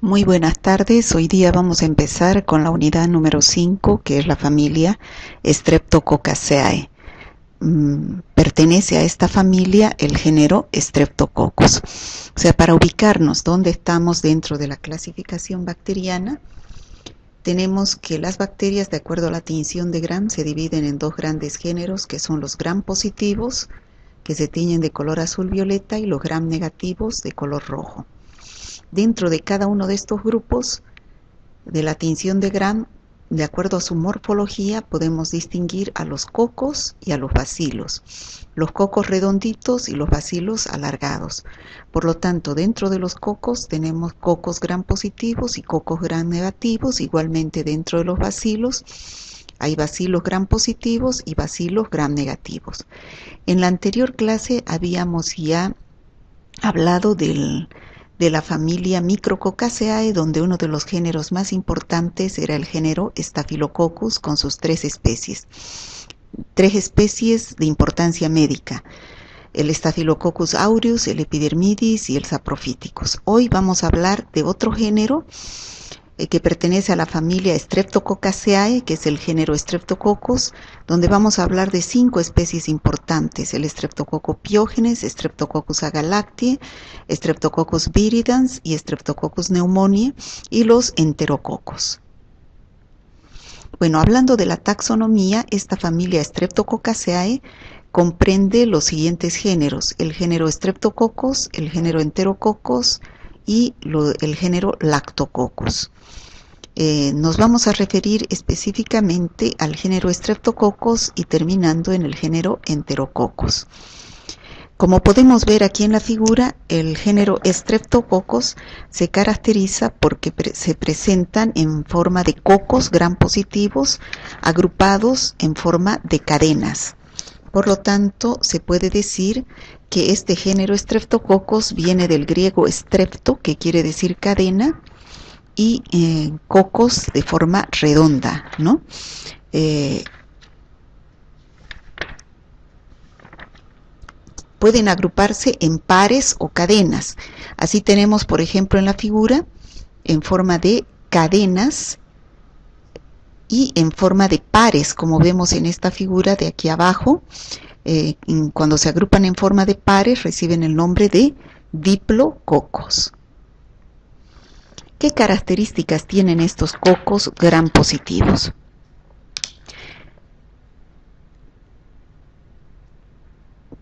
Muy buenas tardes. Hoy día vamos a empezar con la unidad número 5, que es la familia Streptococcaceae. Pertenece a esta familia el género Streptococcus. O sea, para ubicarnos dónde estamos dentro de la clasificación bacteriana, tenemos que las bacterias, de acuerdo a la tinción de Gram, se dividen en dos grandes géneros, que son los Gram positivos, que se tiñen de color azul violeta, y los Gram negativos de color rojo. Dentro de cada uno de estos grupos de la tinción de Gram, de acuerdo a su morfología, podemos distinguir a los cocos y a los bacilos. Los cocos redonditos y los bacilos alargados. Por lo tanto, dentro de los cocos tenemos cocos Gram positivos y cocos Gram negativos. Igualmente, dentro de los bacilos hay bacilos Gram positivos y bacilos Gram negativos. En la anterior clase habíamos ya hablado de la familia Micrococcaceae, donde uno de los géneros más importantes era el género Staphylococcus con sus tres especies de importancia médica: el Staphylococcus aureus, el Epidermidis y el Saprophyticus. Hoy vamos a hablar de otro género que pertenece a la familia Streptococcaceae, que es el género Streptococcus, donde vamos a hablar de 5 especies importantes: el Streptococcus pyogenes, Streptococcus agalactiae, Streptococcus viridans y Streptococcus pneumoniae, y los enterococos. Bueno, hablando de la taxonomía, esta familia Streptococcaceae comprende los siguientes géneros: el género Streptococcus, el género Enterococcus y el género Lactococcus. Nos vamos a referir específicamente al género Streptococcus y terminando en el género Enterococcus. Como podemos ver aquí en la figura, el género Streptococcus se caracteriza porque se presentan en forma de cocos Gram positivos agrupados en forma de cadenas. Por lo tanto, se puede decir que este género Streptococcus viene del griego strepto, que quiere decir cadena, y cocos de forma redonda, ¿no? Pueden agruparse en pares o cadenas. Así tenemos, por ejemplo, en la figura, en forma de cadenas y en forma de pares, como vemos en esta figura de aquí abajo. Cuando se agrupan en forma de pares, reciben el nombre de diplococos. ¿Qué características tienen estos cocos Gram positivos?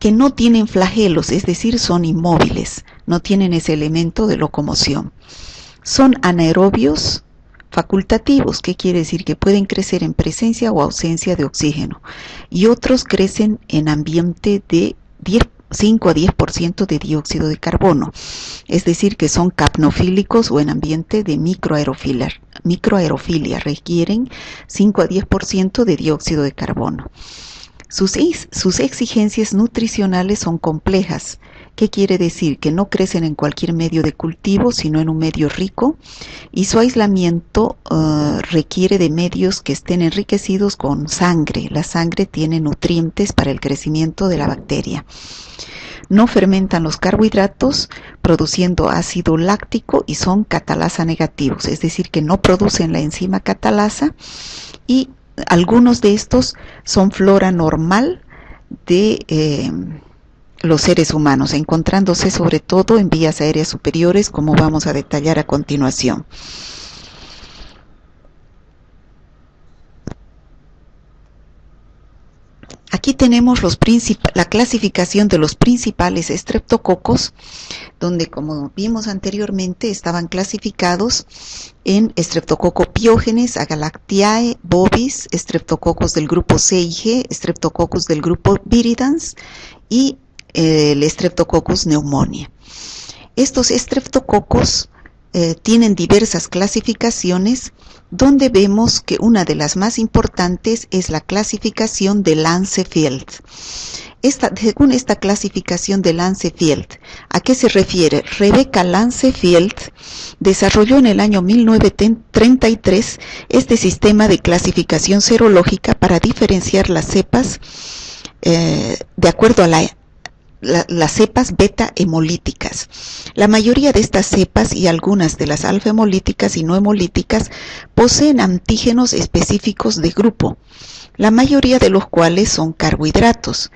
Que no tienen flagelos, es decir, son inmóviles, no tienen ese elemento de locomoción. Son anaerobios facultativos, ¿qué quiere decir? Que pueden crecer en presencia o ausencia de oxígeno, y otros crecen en ambiente de 5 a 10% de dióxido de carbono, es decir, que son capnofílicos o en ambiente de microaerofilia, requieren 5 a 10% de dióxido de carbono. Sus exigencias nutricionales son complejas. ¿Qué quiere decir? Que no crecen en cualquier medio de cultivo, sino en un medio rico, y su aislamiento requiere de medios que estén enriquecidos con sangre. La sangre tiene nutrientes para el crecimiento de la bacteria. No fermentan los carbohidratos, produciendo ácido láctico, y son catalasa negativos, es decir, que no producen la enzima catalasa, y algunos de estos son flora normal de los seres humanos, encontrándose sobre todo en vías aéreas superiores, como vamos a detallar a continuación. Aquí tenemos la clasificación de los principales estreptococos, donde, como vimos anteriormente, estaban clasificados en Streptococcus pyogenes, Agalactiae, bovis, Streptococcus del grupo C y G, Streptococcus del grupo viridans y el Streptococcus pneumoniae. Estos estreptococos tienen diversas clasificaciones, donde vemos que una de las más importantes es la clasificación de Lanzefeld. Según esta clasificación de Lanzefeld, ¿a qué se refiere? Rebecca Lanzefeld desarrolló en el año 1933 este sistema de clasificación serológica para diferenciar las cepas de acuerdo a la las cepas beta hemolíticas. La mayoría de estas cepas y algunas de las alfa hemolíticas y no hemolíticas poseen antígenos específicos de grupo, la mayoría de los cuales son carbohidratos.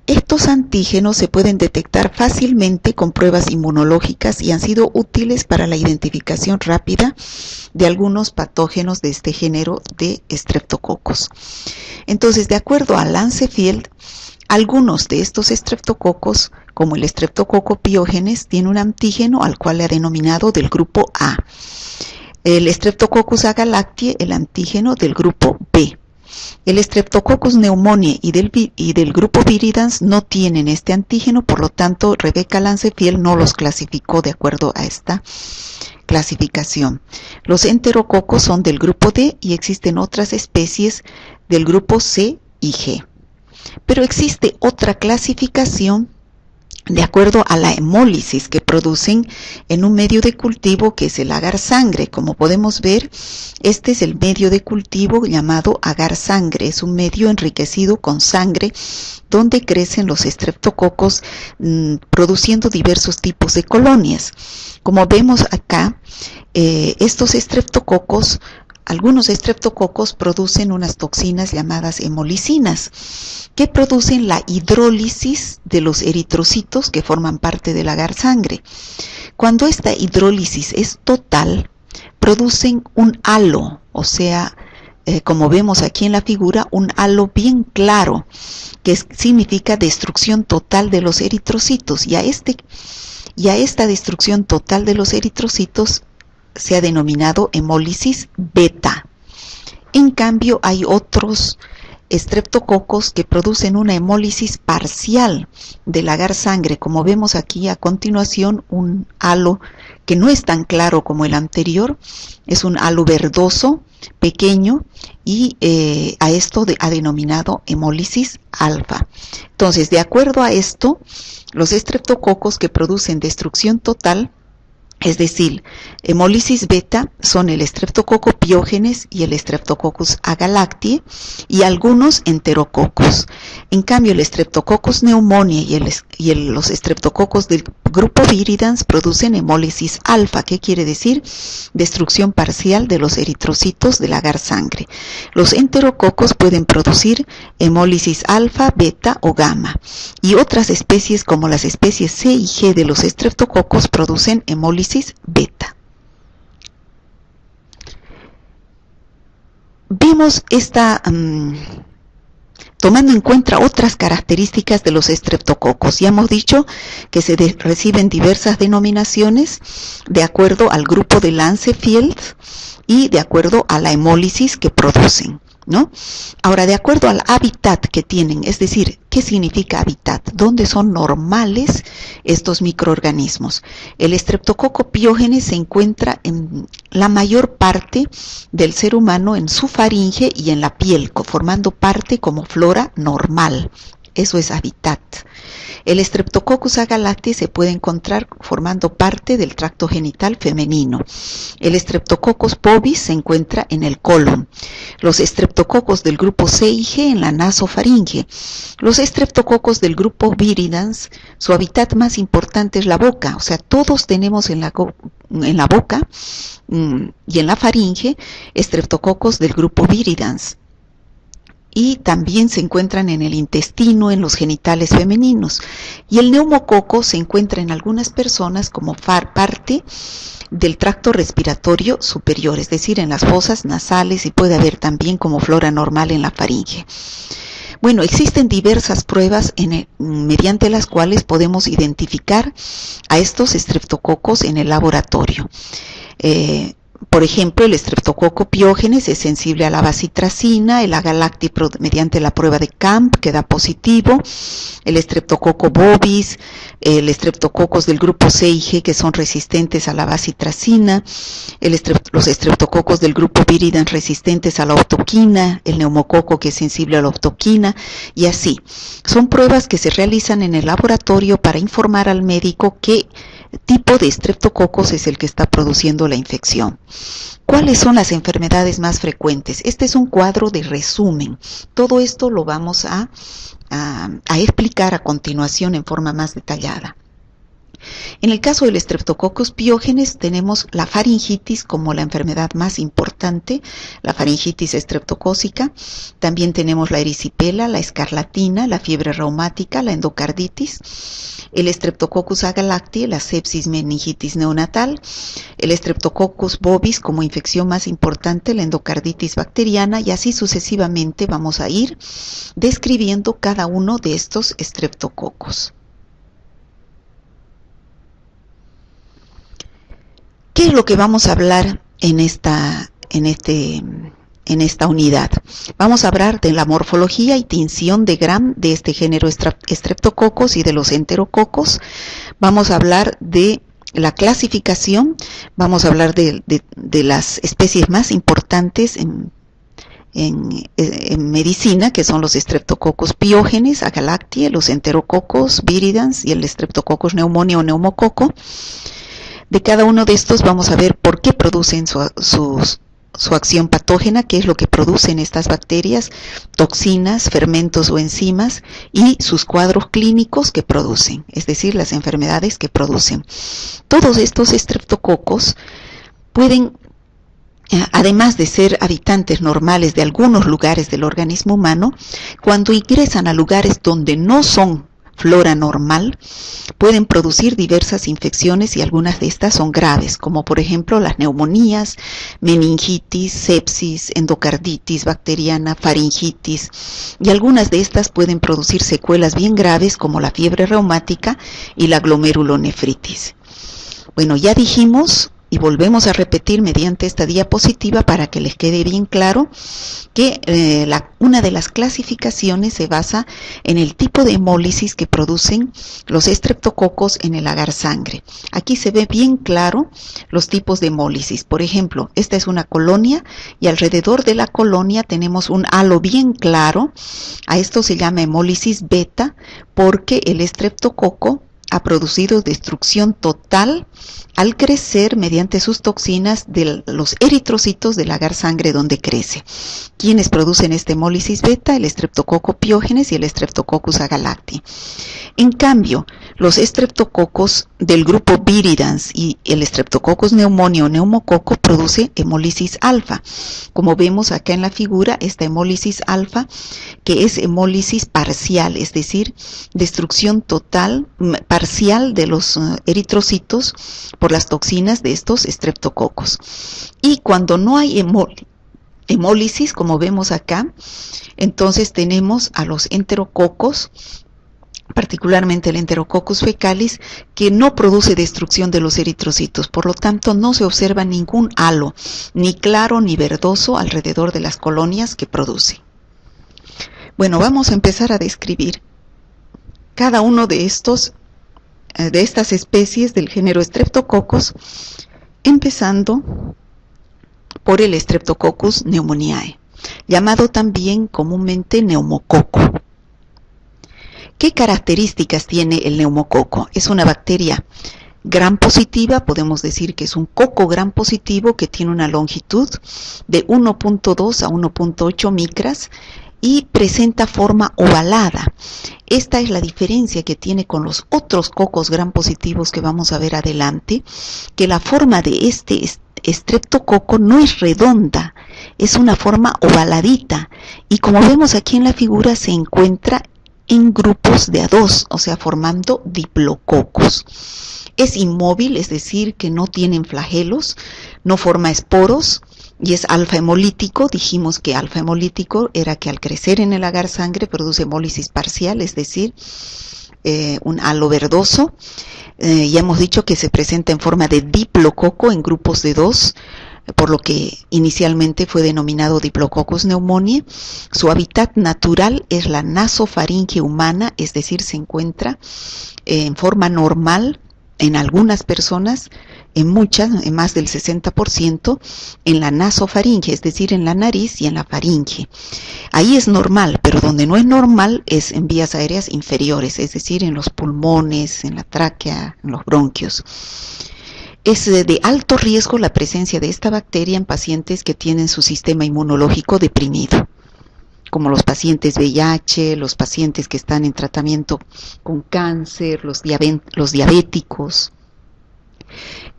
Estos antígenos se pueden detectar fácilmente con pruebas inmunológicas y han sido útiles para la identificación rápida de algunos patógenos de este género de estreptococos. Entonces, de acuerdo a Lancefield, algunos de estos estreptococos, como el estreptococo piógenes, tiene un antígeno al cual le ha denominado del grupo A. El Streptococcus agalactiae, el antígeno del grupo B. El Streptococcus pneumoniae y del grupo viridans no tienen este antígeno, por lo tanto Rebecca Lancefield no los clasificó de acuerdo a esta clasificación. Los enterococos son del grupo D y existen otras especies del grupo C y G. Pero existe otra clasificación de acuerdo a la hemólisis que producen en un medio de cultivo que es el agar sangre. Como podemos ver, este es el medio de cultivo llamado agar sangre. Es un medio enriquecido con sangre donde crecen los estreptococos produciendo diversos tipos de colonias. Como vemos acá, estos estreptococos, algunos estreptococos producen unas toxinas llamadas hemolicinas que producen la hidrólisis de los eritrocitos que forman parte del agar sangre. Cuando esta hidrólisis es total, producen un halo, o sea, como vemos aquí en la figura, un halo bien claro, que significa destrucción total de los eritrocitos, y a esta destrucción total de los eritrocitos se ha denominado hemólisis beta. En cambio, hay otros estreptococos que producen una hemólisis parcial del agar sangre, como vemos aquí a continuación, un halo que no es tan claro como el anterior, es un halo verdoso, pequeño, y a esto ha denominado hemólisis alfa. Entonces, de acuerdo a esto, los estreptococos que producen destrucción total, es decir, hemólisis beta, son el Streptococcus piógenes y el Streptococcus agalactiae y algunos enterococos. En cambio, el Streptococcus pneumoniae y los Streptococos del grupo viridans producen hemólisis alfa, que quiere decir destrucción parcial de los eritrocitos del agar sangre. Los enterococos pueden producir hemólisis alfa, beta o gamma, y otras especies como las especies C y G de los estreptococos producen hemólisis beta. Vimos esta tomando en cuenta otras características de los estreptococos. Ya hemos dicho que se reciben diversas denominaciones de acuerdo al grupo de Lancefield y de acuerdo a la hemólisis que producen, ¿no? Ahora, de acuerdo al hábitat que tienen, es decir, ¿qué significa hábitat? ¿Dónde son normales estos microorganismos? El estreptococo piógenes se encuentra en la mayor parte del ser humano en su faringe y en la piel, formando parte como flora normal. Eso es hábitat. El Streptococcus agalactiae se puede encontrar formando parte del tracto genital femenino. El Streptococcus bovis se encuentra en el colon. Los Streptococos del grupo C y G en la nasofaringe. Los Streptococos del grupo viridans, su hábitat más importante es la boca. O sea, todos tenemos en la boca y en la faringe Streptococos del grupo viridans. Y también se encuentran en el intestino, en los genitales femeninos. Y el neumococo se encuentra en algunas personas como parte del tracto respiratorio superior, es decir, en las fosas nasales, y puede haber también como flora normal en la faringe. Bueno, existen diversas pruebas mediante las cuales podemos identificar a estos estreptococos en el laboratorio. Por ejemplo, el Streptococcus piógenes es sensible a la bacitracina, el agalactiae mediante la prueba de Camp que da positivo, el Streptococcus bovis, el Streptococos del grupo C y G que son resistentes a la bacitracina, los Streptococos del grupo viridans resistentes a la optoquina, el neumococo que es sensible a la optoquina, y así. Son pruebas que se realizan en el laboratorio para informar al médico qué tipo de estreptococos es el que está produciendo la infección. ¿Cuáles son las enfermedades más frecuentes? Este es un cuadro de resumen. Todo esto lo vamos a a explicar a continuación en forma más detallada. En el caso del Streptococcus pyogenes tenemos la faringitis como la enfermedad más importante, la faringitis estreptocócica. También tenemos la erisipela, la escarlatina, la fiebre reumática, la endocarditis, el Streptococcus agalactiae, la sepsis meningitis neonatal, el Streptococcus bovis como infección más importante, la endocarditis bacteriana, y así sucesivamente vamos a ir describiendo cada uno de estos estreptococos. ¿Qué es lo que vamos a hablar en esta unidad? Vamos a hablar de la morfología y tinción de Gram de este género Streptococcus y de los enterococos. Vamos a hablar de la clasificación, vamos a hablar de las especies más importantes en medicina, que son los Streptococcus pyogenes, agalactiae, los enterococos, viridans y el Streptococcus pneumoniae o neumococo. De cada uno de estos vamos a ver por qué producen su acción patógena, qué es lo que producen estas bacterias, toxinas, fermentos o enzimas, y sus cuadros clínicos que producen, es decir, las enfermedades que producen. Todos estos estreptococos pueden, además de ser habitantes normales de algunos lugares del organismo humano, cuando ingresan a lugares donde no son flora normal, pueden producir diversas infecciones y algunas de estas son graves, como por ejemplo las neumonías, meningitis, sepsis, endocarditis bacteriana, faringitis, y algunas de estas pueden producir secuelas bien graves como la fiebre reumática y la glomerulonefritis. Bueno, ya dijimos y volvemos a repetir mediante esta diapositiva para que les quede bien claro que una de las clasificaciones se basa en el tipo de hemólisis que producen los estreptococos en el agar sangre. Aquí se ve bien claro los tipos de hemólisis. Por ejemplo, esta es una colonia y alrededor de la colonia tenemos un halo bien claro. A esto se llama hemólisis beta porque el estreptococo ha producido destrucción total al crecer mediante sus toxinas de los eritrocitos del agar sangre donde crece. ¿Quiénes producen esta hemólisis beta? El Streptococcus pyogenes y el Streptococcus agalactiae. En cambio, los estreptococos del grupo viridans y el Streptococcus pneumoniae o neumococo produce hemólisis alfa. Como vemos acá en la figura, esta hemólisis alfa, que es hemólisis parcial, es decir, destrucción total, parcial de los eritrocitos por las toxinas de estos estreptococos. Y cuando no hay hemólisis, como vemos acá, entonces tenemos a los enterococos, particularmente el Enterococcus fecalis, que no produce destrucción de los eritrocitos, por lo tanto no se observa ningún halo, ni claro ni verdoso alrededor de las colonias que produce. Bueno, vamos a empezar a describir cada uno de estas especies del género Streptococcus, empezando por el Streptococcus pneumoniae, llamado también comúnmente neumococo. ¿Qué características tiene el neumococo? Es una bacteria gram positiva, podemos decir que es un coco gram positivo que tiene una longitud de 1.2 a 1.8 micras y presenta forma ovalada. Esta es la diferencia que tiene con los otros cocos gram positivos que vamos a ver adelante, que la forma de este estreptococo no es redonda, es una forma ovaladita, y como vemos aquí en la figura se encuentra en grupos de a dos, o sea, formando diplococos. Es inmóvil, es decir, que no tienen flagelos, no forma esporos, y es alfa hemolítico. Dijimos que alfa hemolítico era que al crecer en el agar sangre produce hemólisis parcial, es decir, un halo verdoso. Ya hemos dicho que se presenta en forma de diplococo en grupos de dos, por lo que inicialmente fue denominado Diplococcus pneumoniae. Su hábitat natural es la nasofaringe humana, es decir, se encuentra en forma normal en algunas personas, en muchas, en más del 60%, en la nasofaringe, es decir, en la nariz y en la faringe. Ahí es normal, pero donde no es normal es en vías aéreas inferiores, es decir, en los pulmones, en la tráquea, en los bronquios. Es de alto riesgo la presencia de esta bacteria en pacientes que tienen su sistema inmunológico deprimido. como los pacientes VIH, los pacientes que están en tratamiento con cáncer, los diabéticos.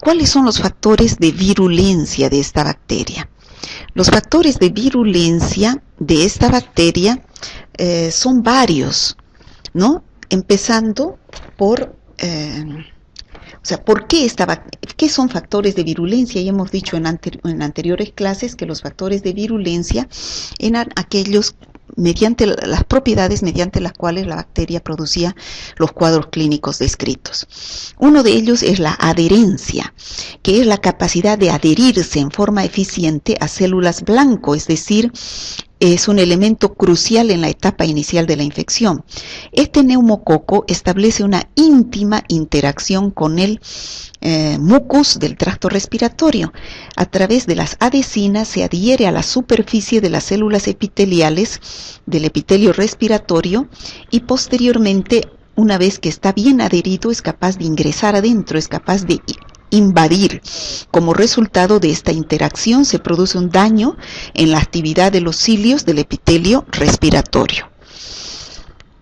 ¿Cuáles son los factores de virulencia de esta bacteria? Los factores de virulencia de esta bacteria son varios, ¿no? Empezando por, ¿por qué qué son factores de virulencia? Ya hemos dicho en anteriores clases que los factores de virulencia eran aquellos mediante las propiedades mediante las cuales la bacteria producía los cuadros clínicos descritos. Uno de ellos es la adherencia, que es la capacidad de adherirse en forma eficiente a células blanco, es decir, es un elemento crucial en la etapa inicial de la infección. Este neumococo establece una íntima interacción con el mucus del tracto respiratorio. A través de las adhesinas se adhiere a la superficie de las células epiteliales del epitelio respiratorio y posteriormente, una vez que está bien adherido, es capaz de ingresar adentro, es capaz de invadir. Como resultado de esta interacción se produce un daño en la actividad de los cilios del epitelio respiratorio.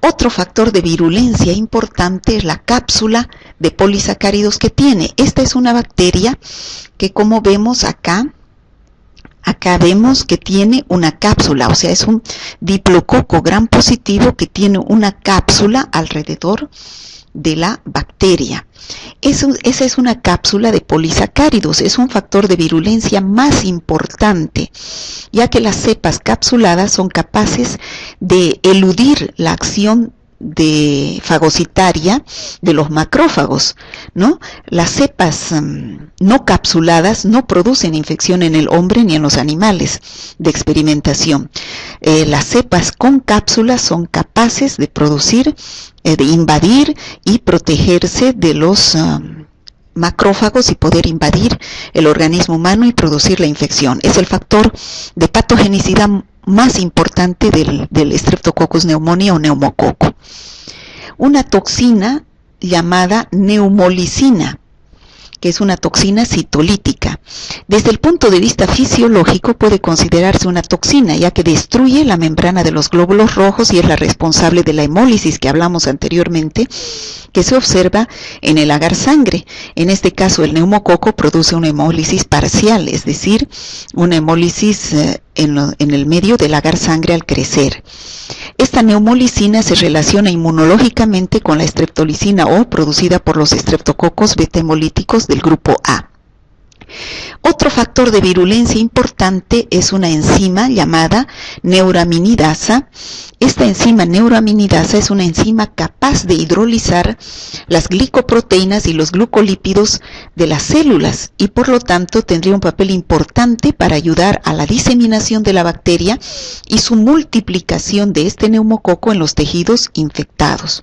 Otro factor de virulencia importante es la cápsula de polisacáridos que tiene. Esta es una bacteria que, como vemos acá vemos que tiene una cápsula, o sea, es un diplococo gram positivo que tiene una cápsula alrededor de la bacteria. Esa es una cápsula de polisacáridos, es un factor de virulencia más importante, ya que las cepas capsuladas son capaces de eludir la acción fagocitaria de los macrófagos, ¿no? Las cepas no capsuladas no producen infección en el hombre ni en los animales de experimentación. Las cepas con cápsulas son capaces de producir, de invadir y protegerse de los macrófagos y poder invadir el organismo humano y producir la infección. Es el factor de patogenicidad más importante del Streptococcus pneumoniae o neumococo. Una toxina llamada neumolicina, que es una toxina citolítica. Desde el punto de vista fisiológico puede considerarse una toxina, ya que destruye la membrana de los glóbulos rojos y es la responsable de la hemólisis que hablamos anteriormente, que se observa en el agar sangre. En este caso, el neumococo produce una hemólisis parcial, es decir, una hemólisis en el medio del agar sangre al crecer. Esta neumolicina se relaciona inmunológicamente con la streptolicina O producida por los estreptococos beta hemolíticos del grupo A. Otro factor de virulencia importante es una enzima llamada neuraminidasa. Esta enzima neuraminidasa es una enzima capaz de hidrolizar las glicoproteínas y los glucolípidos de las células y por lo tanto tendría un papel importante para ayudar a la diseminación de la bacteria y su multiplicación de este neumococo en los tejidos infectados,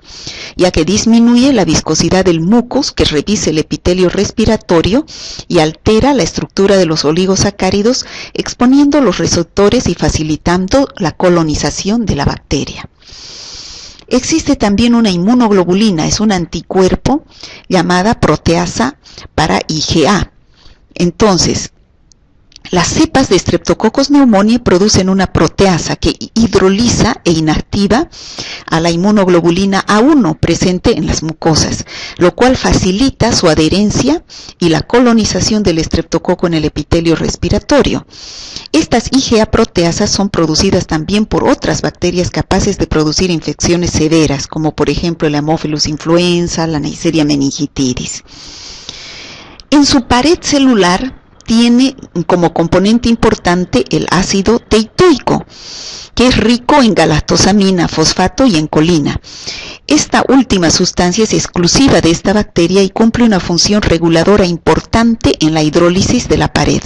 ya que disminuye la viscosidad del mucus que reviste el epitelio respiratorio y altera la estructura de los oligosacáridos, exponiendo los receptores y facilitando la colonización de la bacteria. Existe también una inmunoglobulina, es un anticuerpo llamada proteasa para IgA. Entonces, las cepas de Streptococcus pneumoniae producen una proteasa que hidroliza e inactiva a la inmunoglobulina A1 presente en las mucosas, lo cual facilita su adherencia y la colonización del estreptococo en el epitelio respiratorio. Estas IgA proteasas son producidas también por otras bacterias capaces de producir infecciones severas, como por ejemplo el Haemophilus influenza, la Neisseria meningitidis. En su pared celular tiene como componente importante el ácido teitóico, que es rico en galactosamina, fosfato y en colina. Esta última sustancia es exclusiva de esta bacteria y cumple una función reguladora importante en la hidrólisis de la pared.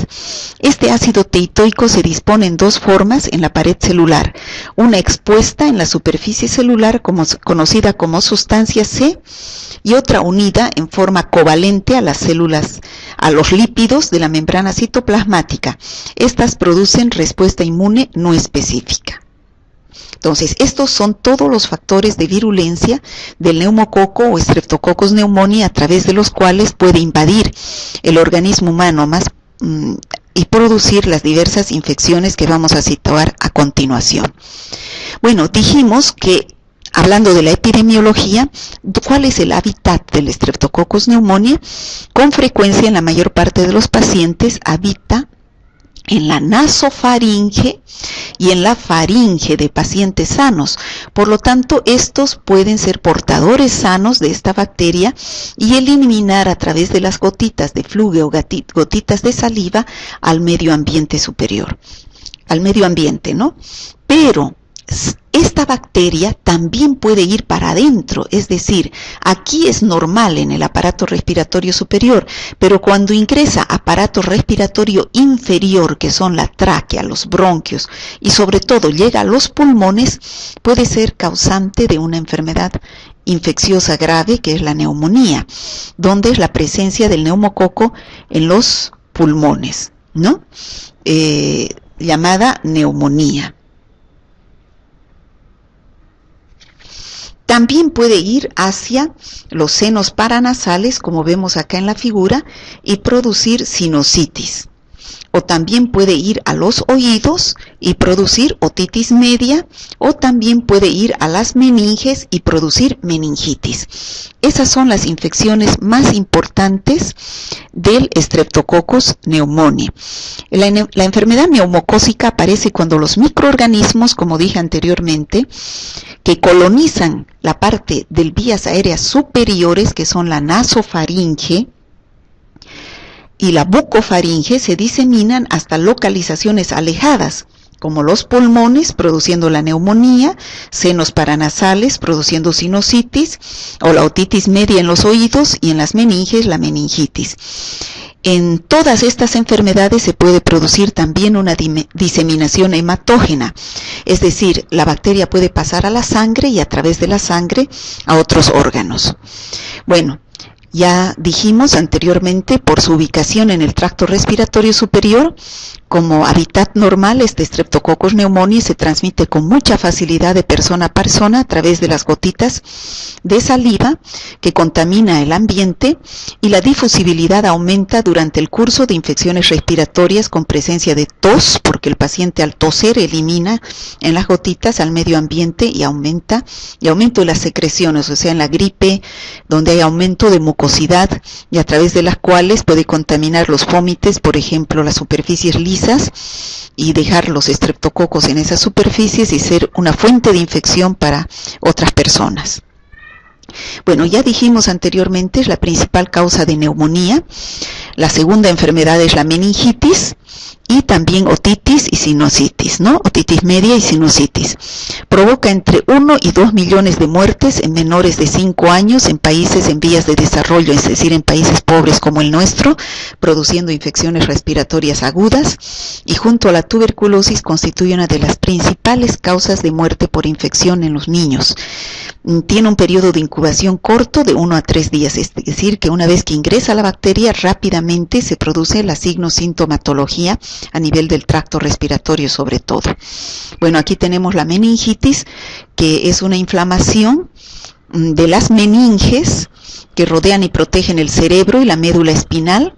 Este ácido teitóico se dispone en dos formas en la pared celular, una expuesta en la superficie celular conocida como sustancia C y otra unida en forma covalente a las células, a los lípidos de la membrana citoplasmática. Estas producen respuesta inmune no específica. Entonces, estos son todos los factores de virulencia del neumococo o Streptococcus pneumoniae a través de los cuales puede invadir el organismo humano y producir las diversas infecciones que vamos a situar a continuación. Bueno, dijimos que, hablando de la epidemiología, ¿cuál es el hábitat del Streptococcus pneumoniae? Con frecuencia, en la mayor parte de los pacientes, habita en la nasofaringe y en la faringe de pacientes sanos. Por lo tanto, estos pueden ser portadores sanos de esta bacteria y eliminar a través de las gotitas de flujo o gotitas de saliva al medio ambiente superior, al medio ambiente, ¿no? Pero esta bacteria también puede ir para adentro, es decir, aquí es normal en el aparato respiratorio superior, pero cuando ingresa aparato respiratorio inferior, que son la tráquea, los bronquios, y sobre todo llega a los pulmones, puede ser causante de una enfermedad infecciosa grave, que es la neumonía, donde es la presencia del neumococo en los pulmones, ¿no? Llamada neumonía. También puede ir hacia los senos paranasales, como vemos acá en la figura, y producir sinusitis. O también puede ir a los oídos y producir otitis media, o también puede ir a las meninges y producir meningitis. Esas son las infecciones más importantes del Streptococcus pneumoniae. La enfermedad neumocócica aparece cuando los microorganismos, como dije anteriormente, que colonizan la parte de vías aéreas superiores, que son la nasofaringe y la bucofaringe, se diseminan hasta localizaciones alejadas, como los pulmones, produciendo la neumonía, senos paranasales, produciendo sinusitis, o la otitis media en los oídos, y en las meninges, la meningitis. En todas estas enfermedades se puede producir también una diseminación hematógena, es decir, la bacteria puede pasar a la sangre y a través de la sangre a otros órganos. Bueno, ya dijimos anteriormente, por su ubicación en el tracto respiratorio superior, como hábitat normal, este Streptococcus pneumoniae se transmite con mucha facilidad de persona a persona a través de las gotitas de saliva que contamina el ambiente, y la difusibilidad aumenta durante el curso de infecciones respiratorias con presencia de tos, porque el paciente al toser elimina en las gotitas al medio ambiente y aumento de las secreciones, o sea, en la gripe, donde hay aumento de mucosidad y a través de las cuales puede contaminar los vómites, por ejemplo, las superficies lisas, y dejar los estreptococos en esas superficies y ser una fuente de infección para otras personas. Bueno, ya dijimos anteriormente, es la principal causa de neumonía. La segunda enfermedad es la meningitis, y también otitis y sinusitis, ¿no? Otitis media y sinusitis. Provoca entre 1 y 2 millones de muertes en menores de 5 años en países en vías de desarrollo, es decir, en países pobres como el nuestro, produciendo infecciones respiratorias agudas, y junto a la tuberculosis constituye una de las principales causas de muerte por infección en los niños. Tiene un periodo de incubación corto de 1 a 3 días, es decir, que una vez que ingresa la bacteria, rápidamente se produce la signo-sintomatología a nivel del tracto respiratorio sobre todo. Bueno, aquí tenemos la meningitis, que es una inflamación de las meninges que rodean y protegen el cerebro y la médula espinal.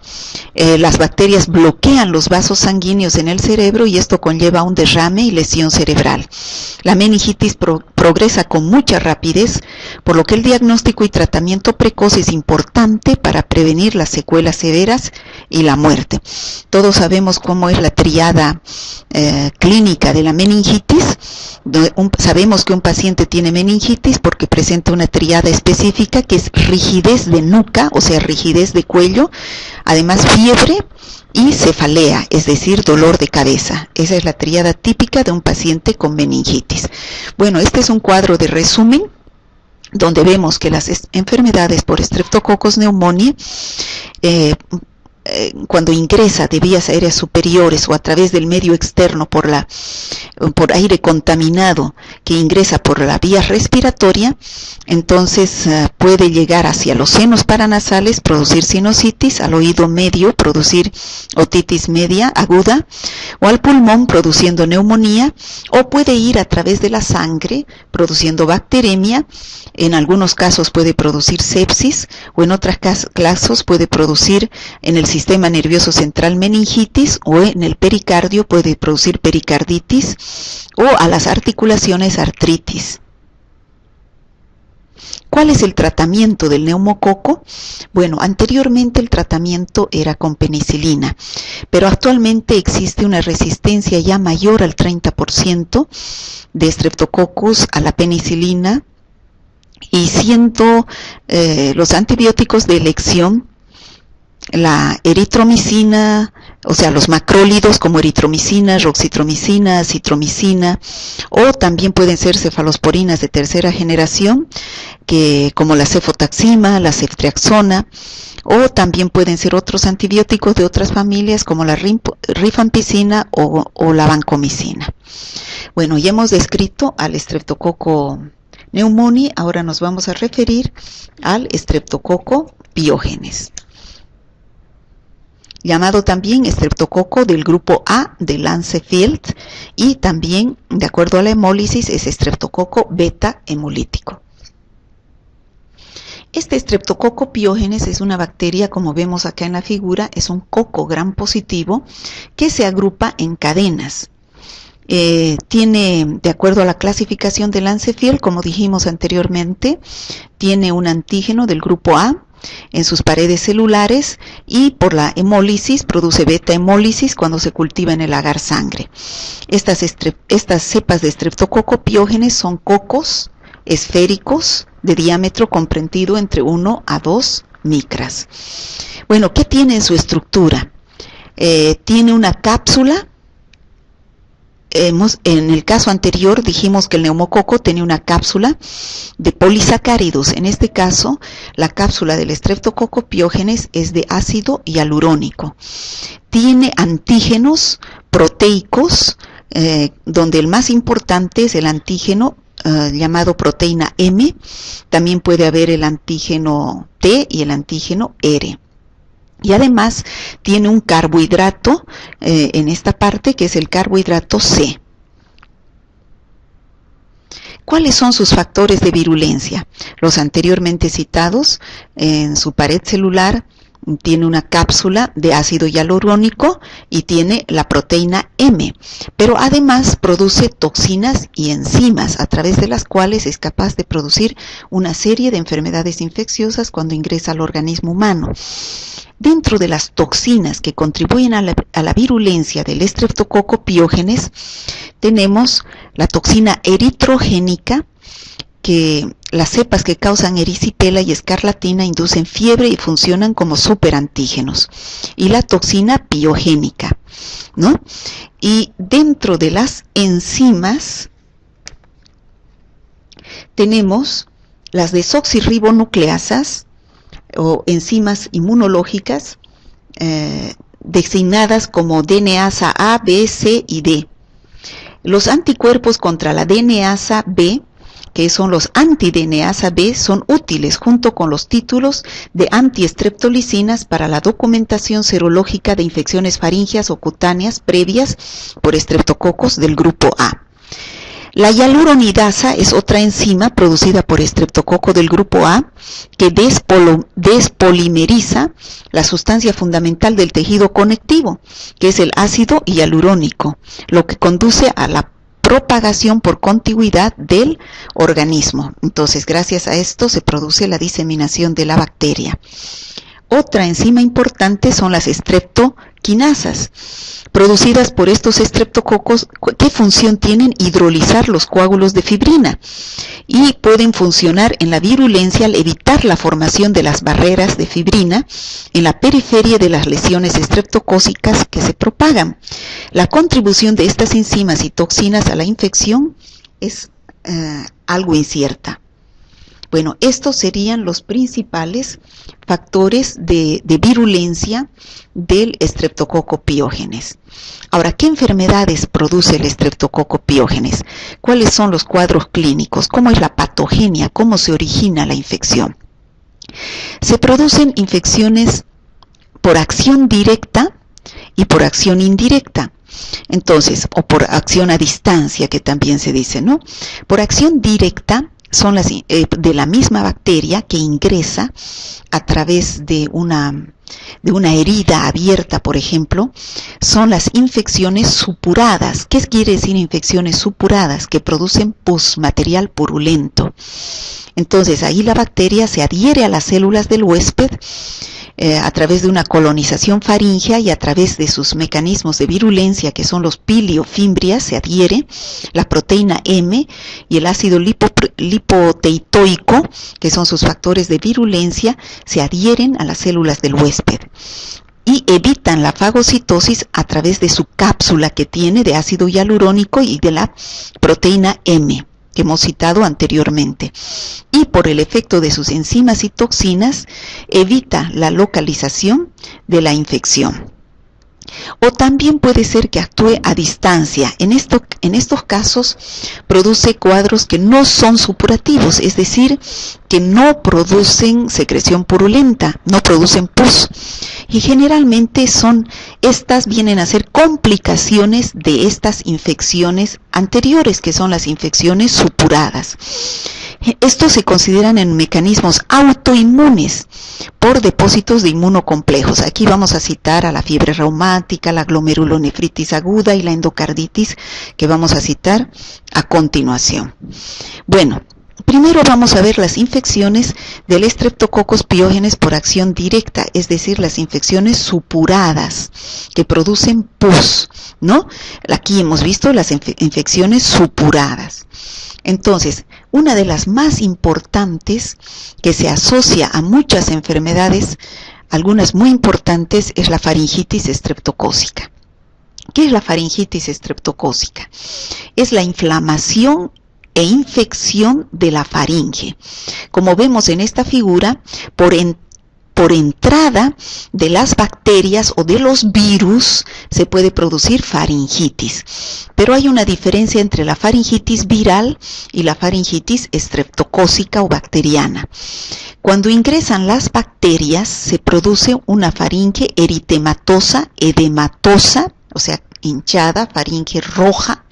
Las bacterias bloquean los vasos sanguíneos en el cerebro y esto conlleva un derrame y lesión cerebral. La meningitis progresa con mucha rapidez, por lo que el diagnóstico y tratamiento precoz es importante para prevenir las secuelas severas y la muerte. Todos sabemos cómo es la triada clínica de la meningitis. Sabemos que un paciente tiene meningitis porque presenta una triada específica que es rigidez de nuca, o sea, rigidez de cuello, además fiebre y cefalea, es decir, dolor de cabeza. Esa es la triada típica de un paciente con meningitis. Bueno, este es un cuadro de resumen donde vemos que las enfermedades por Streptococcus pneumoniae cuando ingresa de vías aéreas superiores o a través del medio externo por aire contaminado que ingresa por la vía respiratoria, entonces puede llegar hacia los senos paranasales, producir sinusitis, al oído medio, producir otitis media aguda, o al pulmón, produciendo neumonía, o puede ir a través de la sangre, produciendo bacteremia. En algunos casos puede producir sepsis, o en otros casos puede producir en el sistema sistema nervioso central meningitis, o en el pericardio puede producir pericarditis, o a las articulaciones artritis. ¿Cuál es el tratamiento del neumococo? Bueno, anteriormente el tratamiento era con penicilina, pero actualmente existe una resistencia ya mayor al 30% de Streptococcus a la penicilina, y siendo los antibióticos de elección la eritromicina, o sea, los macrólidos como eritromicina, roxitromicina, acitromicina, o también pueden ser cefalosporinas de tercera generación, como la cefotaxima, la ceftriaxona, o también pueden ser otros antibióticos de otras familias como la rifampicina o la vancomicina. Bueno, ya hemos descrito al Streptococcus pneumoniae, ahora nos vamos a referir al Streptococcus pyogenes, llamado también estreptococo del grupo A de Lancefield, y también, de acuerdo a la hemólisis, es estreptococo beta hemolítico. Este Streptococcus pyogenes es una bacteria, como vemos acá en la figura, es un coco gram positivo que se agrupa en cadenas. Tiene, de acuerdo a la clasificación de Lancefield, como dijimos anteriormente, tiene un antígeno del grupo A en sus paredes celulares, y por la hemólisis produce beta hemólisis cuando se cultiva en el agar sangre. Estas cepas de Streptococcus pyogenes son cocos esféricos de diámetro comprendido entre 1 a 2 micras. Bueno, ¿qué tiene en su estructura? Tiene una cápsula. En el caso anterior dijimos que el neumococo tenía una cápsula de polisacáridos. En este caso, la cápsula del Streptococcus pyogenes es de ácido hialurónico. Tiene antígenos proteicos, donde el más importante es el antígeno llamado proteína M. También puede haber el antígeno T y el antígeno R. Y además tiene un carbohidrato en esta parte, que es el carbohidrato C. ¿Cuáles son sus factores de virulencia? Los anteriormente citados, en su pared celular tiene una cápsula de ácido hialurónico y tiene la proteína M, pero además produce toxinas y enzimas, a través de las cuales es capaz de producir una serie de enfermedades infecciosas cuando ingresa al organismo humano. Dentro de las toxinas que contribuyen a la virulencia del Streptococcus pyogenes, tenemos la toxina eritrogénica, que las cepas que causan erisipela y escarlatina inducen fiebre y funcionan como superantígenos, y la toxina piogénica, ¿no? Y dentro de las enzimas tenemos las desoxirribonucleasas, o enzimas inmunológicas, designadas como DNasa A, B, C y D. Los anticuerpos contra la DNasa B, que son los anti-DNasa B, son útiles junto con los títulos de antiestreptolicinas para la documentación serológica de infecciones faringeas o cutáneas previas por estreptococos del grupo A. La hialuronidasa es otra enzima producida por estreptococo del grupo A que despolimeriza la sustancia fundamental del tejido conectivo, que es el ácido hialurónico, lo que conduce a la propagación por contigüidad del organismo. Entonces, gracias a esto se produce la diseminación de la bacteria. Otra enzima importante son las streptoquinasas, producidas por estos estreptococos. ¿Qué función tienen? Hidrolizar los coágulos de fibrina, y pueden funcionar en la virulencia al evitar la formación de las barreras de fibrina en la periferia de las lesiones estreptocócicas que se propagan. La contribución de estas enzimas y toxinas a la infección es algo incierta. Bueno, estos serían los principales factores de virulencia del Streptococcus pyogenes. Ahora, ¿qué enfermedades produce el Streptococcus pyogenes? ¿Cuáles son los cuadros clínicos? ¿Cómo es la patogenia? ¿Cómo se origina la infección? Se producen infecciones por acción directa y por acción indirecta. Entonces, o por acción a distancia, que también se dice, ¿no? Por acción directa son las de la misma bacteria que ingresa a través de de una herida abierta, por ejemplo, son las infecciones supuradas. ¿Qué quiere decir infecciones supuradas? Que producen pus, material purulento. Entonces ahí la bacteria se adhiere a las células del huésped a través de una colonización faríngea y a través de sus mecanismos de virulencia, que son los piliofimbrias, se adhiere la proteína M y el ácido lipoteitoico, que son sus factores de virulencia, se adhieren a las células del huésped y evitan la fagocitosis a través de su cápsula que tiene de ácido hialurónico y de la proteína M, que hemos citado anteriormente, y por el efecto de sus enzimas y toxinas evita la localización de la infección. O también puede ser que actúe a distancia. En estos casos produce cuadros que no son supurativos, es decir, que no producen secreción purulenta, no producen pus. Y generalmente estas vienen a ser complicaciones de estas infecciones anteriores, que son las infecciones supuradas. Estos se consideran en mecanismos autoinmunes por depósitos de inmunocomplejos. Aquí vamos a citar a la fiebre reumática, la glomerulonefritis aguda y la endocarditis, que vamos a citar a continuación. Bueno, primero vamos a ver las infecciones del Streptococcus pyogenes por acción directa, es decir, las infecciones supuradas que producen pus, ¿no? Aquí hemos visto las infecciones supuradas. Entonces, una de las más importantes que se asocia a muchas enfermedades, algunas muy importantes, es la faringitis estreptocócica. ¿Qué es la faringitis estreptocócica? Es la inflamación e infección de la faringe. Como vemos en esta figura, por entrada de las bacterias o de los virus se puede producir faringitis. Pero hay una diferencia entre la faringitis viral y la faringitis estreptocócica o bacteriana. Cuando ingresan las bacterias se produce una faringe eritematosa, edematosa, o sea, hinchada, faringe roja,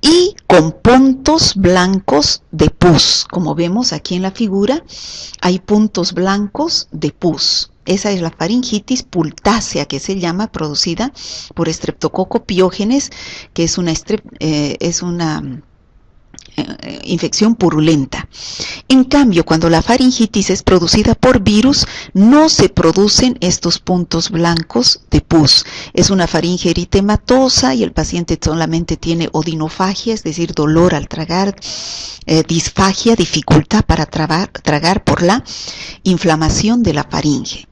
y con puntos blancos de pus. Como vemos aquí en la figura, hay puntos blancos de pus. Esa es la faringitis pultácea, que se llama, producida por Streptococcus pyogenes, que es una infección purulenta. En cambio, cuando la faringitis es producida por virus, no se producen estos puntos blancos de pus. Es una faringe eritematosa y el paciente solamente tiene odinofagia, es decir, dolor al tragar, disfagia, dificultad para tragar por la inflamación de la faringe.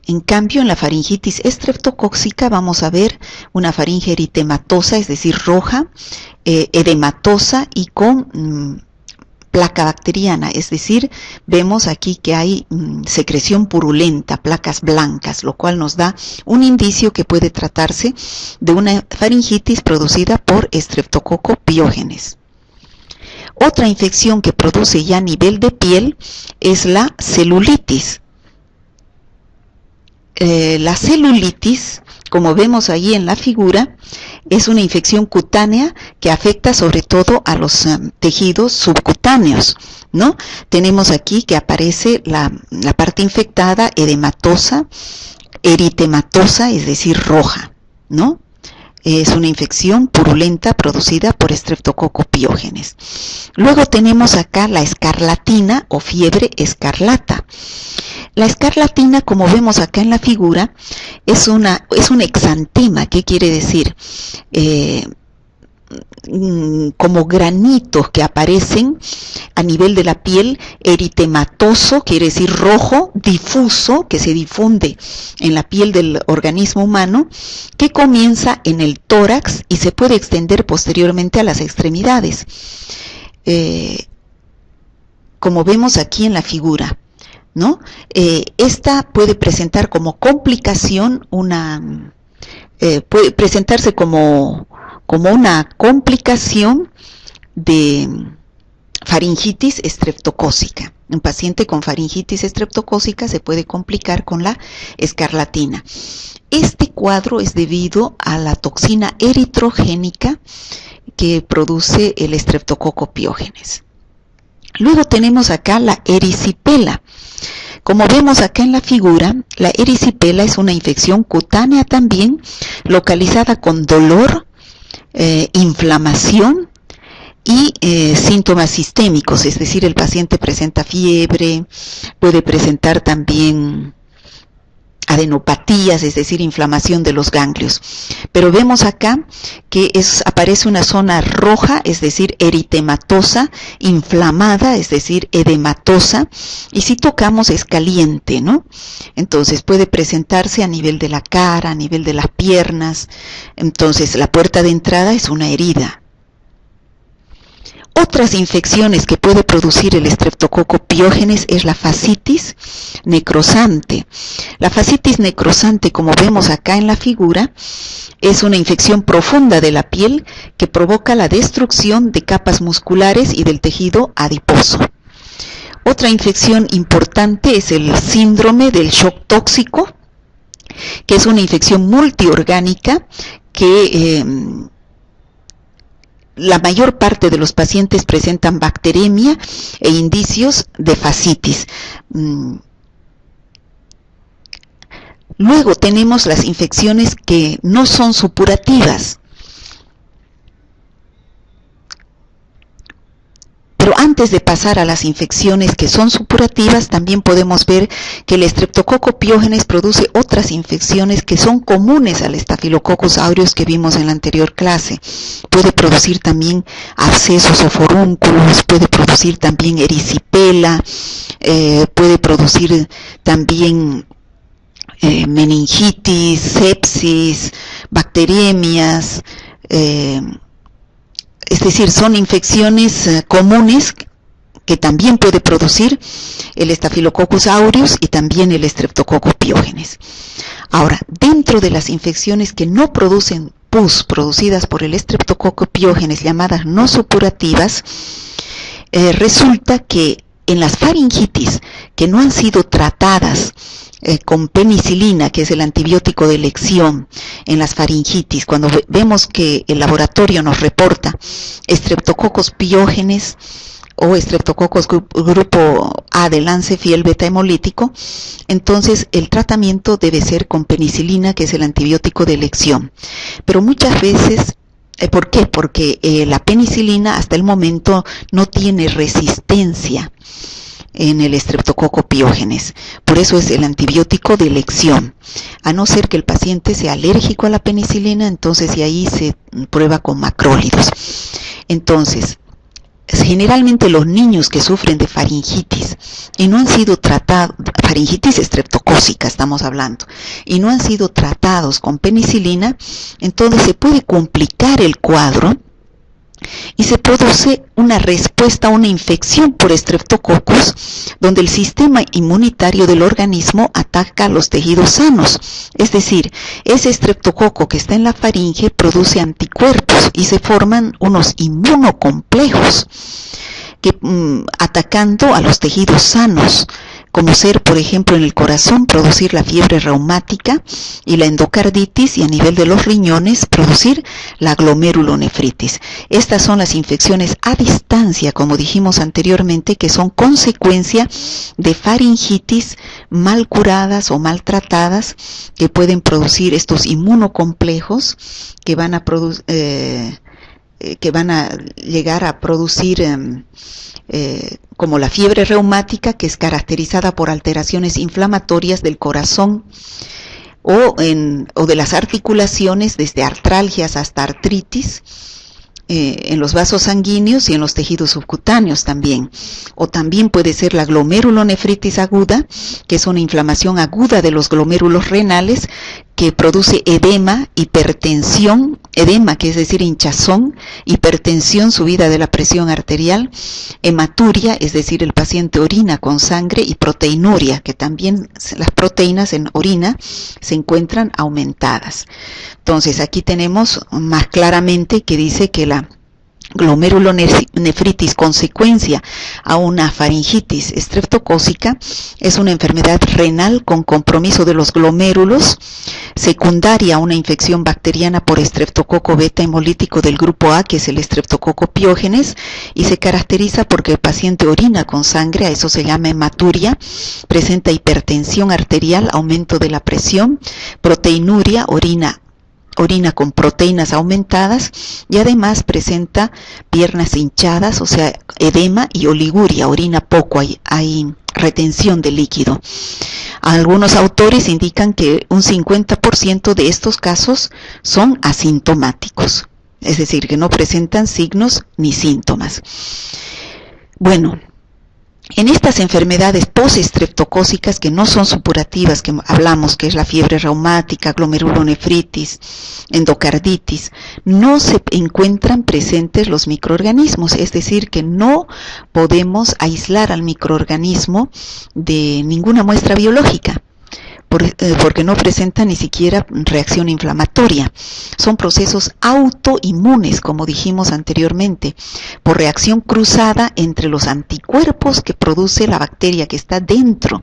En cambio, en la faringitis estreptocócica vamos a ver una faringe eritematosa, es decir, roja, edematosa y con placa bacteriana, es decir, vemos aquí que hay secreción purulenta, placas blancas, lo cual nos da un indicio que puede tratarse de una faringitis producida por Streptococcus pyogenes. Otra infección que produce ya a nivel de piel es la celulitis. La celulitis, como vemos ahí en la figura, es una infección cutánea que afecta sobre todo a los tejidos subcutáneos, ¿no? Tenemos aquí que aparece la parte infectada, edematosa, eritematosa, es decir, roja, ¿no? Es una infección purulenta producida por Streptococcus pyogenes. Luego tenemos acá la escarlatina o fiebre escarlata. La escarlatina, como vemos acá en la figura, es un exantema. ¿Qué quiere decir? Como granitos que aparecen a nivel de la piel, eritematoso, quiere decir rojo, difuso, que se difunde en la piel del organismo humano, que comienza en el tórax y se puede extender posteriormente a las extremidades. Como vemos aquí en la figura, ¿no? Esta puede presentar como complicación puede presentarse como una complicación de faringitis estreptocócica. Un paciente con faringitis estreptocócica se puede complicar con la escarlatina. Este cuadro es debido a la toxina eritrogénica que produce el Streptococcus pyogenes. Luego tenemos acá la erisipela. Como vemos acá en la figura, la erisipela es una infección cutánea también, localizada con dolor, inflamación y síntomas sistémicos, es decir, el paciente presenta fiebre, puede presentar también adenopatías, es decir, inflamación de los ganglios. Pero vemos acá que aparece una zona roja, es decir, eritematosa, inflamada, es decir, edematosa, y si tocamos es caliente, ¿no? Entonces puede presentarse a nivel de la cara, a nivel de las piernas. Entonces la puerta de entrada es una herida. Otras infecciones que puede producir el Streptococcus pyogenes es la fascitis necrosante. La fascitis necrosante, como vemos acá en la figura, es una infección profunda de la piel que provoca la destrucción de capas musculares y del tejido adiposo. Otra infección importante es el síndrome del shock tóxico, que es una infección multiorgánica que la mayor parte de los pacientes presentan bacteremia e indicios de fascitis. Luego tenemos las infecciones que no son supurativas. Pero antes de pasar a las infecciones que son supurativas, también podemos ver que el Streptococcus pyogenes produce otras infecciones que son comunes al Staphylococcus aureus que vimos en la anterior clase. Puede producir también abscesos o forúnculos, puede producir también erisipela, puede producir también meningitis, sepsis, bacteremias, es decir, son infecciones comunes que también puede producir el Staphylococcus aureus y también el Streptococcus pyogenes. Ahora, dentro de las infecciones que no producen pus producidas por el Streptococcus pyogenes, llamadas no supurativas, resulta que en las faringitis que no han sido tratadas con penicilina, que es el antibiótico de elección en las faringitis, cuando vemos que el laboratorio nos reporta Streptococcus pyogenes o Streptococcus grupo A del Lancefiel beta hemolítico, entonces el tratamiento debe ser con penicilina, que es el antibiótico de elección. Pero muchas veces, ¿por qué? Porque la penicilina hasta el momento no tiene resistencia en el Streptococcus pyogenes. Por eso es el antibiótico de elección. A no ser que el paciente sea alérgico a la penicilina, entonces y ahí se prueba con macrólidos. Entonces, generalmente los niños que sufren de faringitis y no han sido tratados, faringitis estreptocócica estamos hablando, y no han sido tratados con penicilina, entonces se puede complicar el cuadro y se produce una respuesta a una infección por Streptococcus, donde el sistema inmunitario del organismo ataca a los tejidos sanos. Es decir, ese Streptococcus que está en la faringe produce anticuerpos y se forman unos inmunocomplejos que atacando a los tejidos sanos, como ser, por ejemplo, en el corazón, producir la fiebre reumática y la endocarditis, y a nivel de los riñones, producir la glomerulonefritis. Estas son las infecciones a distancia, como dijimos anteriormente, que son consecuencia de faringitis mal curadas o maltratadas, que pueden producir estos inmunocomplejos que van a llegar a producir como la fiebre reumática, que es caracterizada por alteraciones inflamatorias del corazón o de las articulaciones, desde artralgias hasta artritis, en los vasos sanguíneos y en los tejidos subcutáneos también. O también puede ser la glomerulonefritis aguda, que es una inflamación aguda de los glomérulos renales que produce edema, hipertensión, edema que es decir hinchazón, hipertensión, subida de la presión arterial, hematuria, es decir el paciente orina con sangre, y proteinuria, que también las proteínas en orina se encuentran aumentadas. Entonces aquí tenemos más claramente que dice que la glomerulonefritis consecuencia a una faringitis estreptocócica es una enfermedad renal con compromiso de los glomérulos, secundaria a una infección bacteriana por estreptococo beta hemolítico del grupo A, que es el estreptococo piógenes, y se caracteriza porque el paciente orina con sangre, a eso se llama hematuria, presenta hipertensión arterial, aumento de la presión, proteinuria, orina con proteínas aumentadas, y además presenta piernas hinchadas, o sea, edema, y oliguria, orina poco, hay retención de líquido. Algunos autores indican que un 50% de estos casos son asintomáticos, es decir, que no presentan signos ni síntomas. Bueno, en estas enfermedades postestreptocócicas que no son supurativas, que hablamos que es la fiebre reumática, glomerulonefritis, endocarditis, no se encuentran presentes los microorganismos, es decir, que no podemos aislar al microorganismo de ninguna muestra biológica, porque no presenta ni siquiera reacción inflamatoria. Son procesos autoinmunes, como dijimos anteriormente, por reacción cruzada entre los anticuerpos que produce la bacteria que está dentro,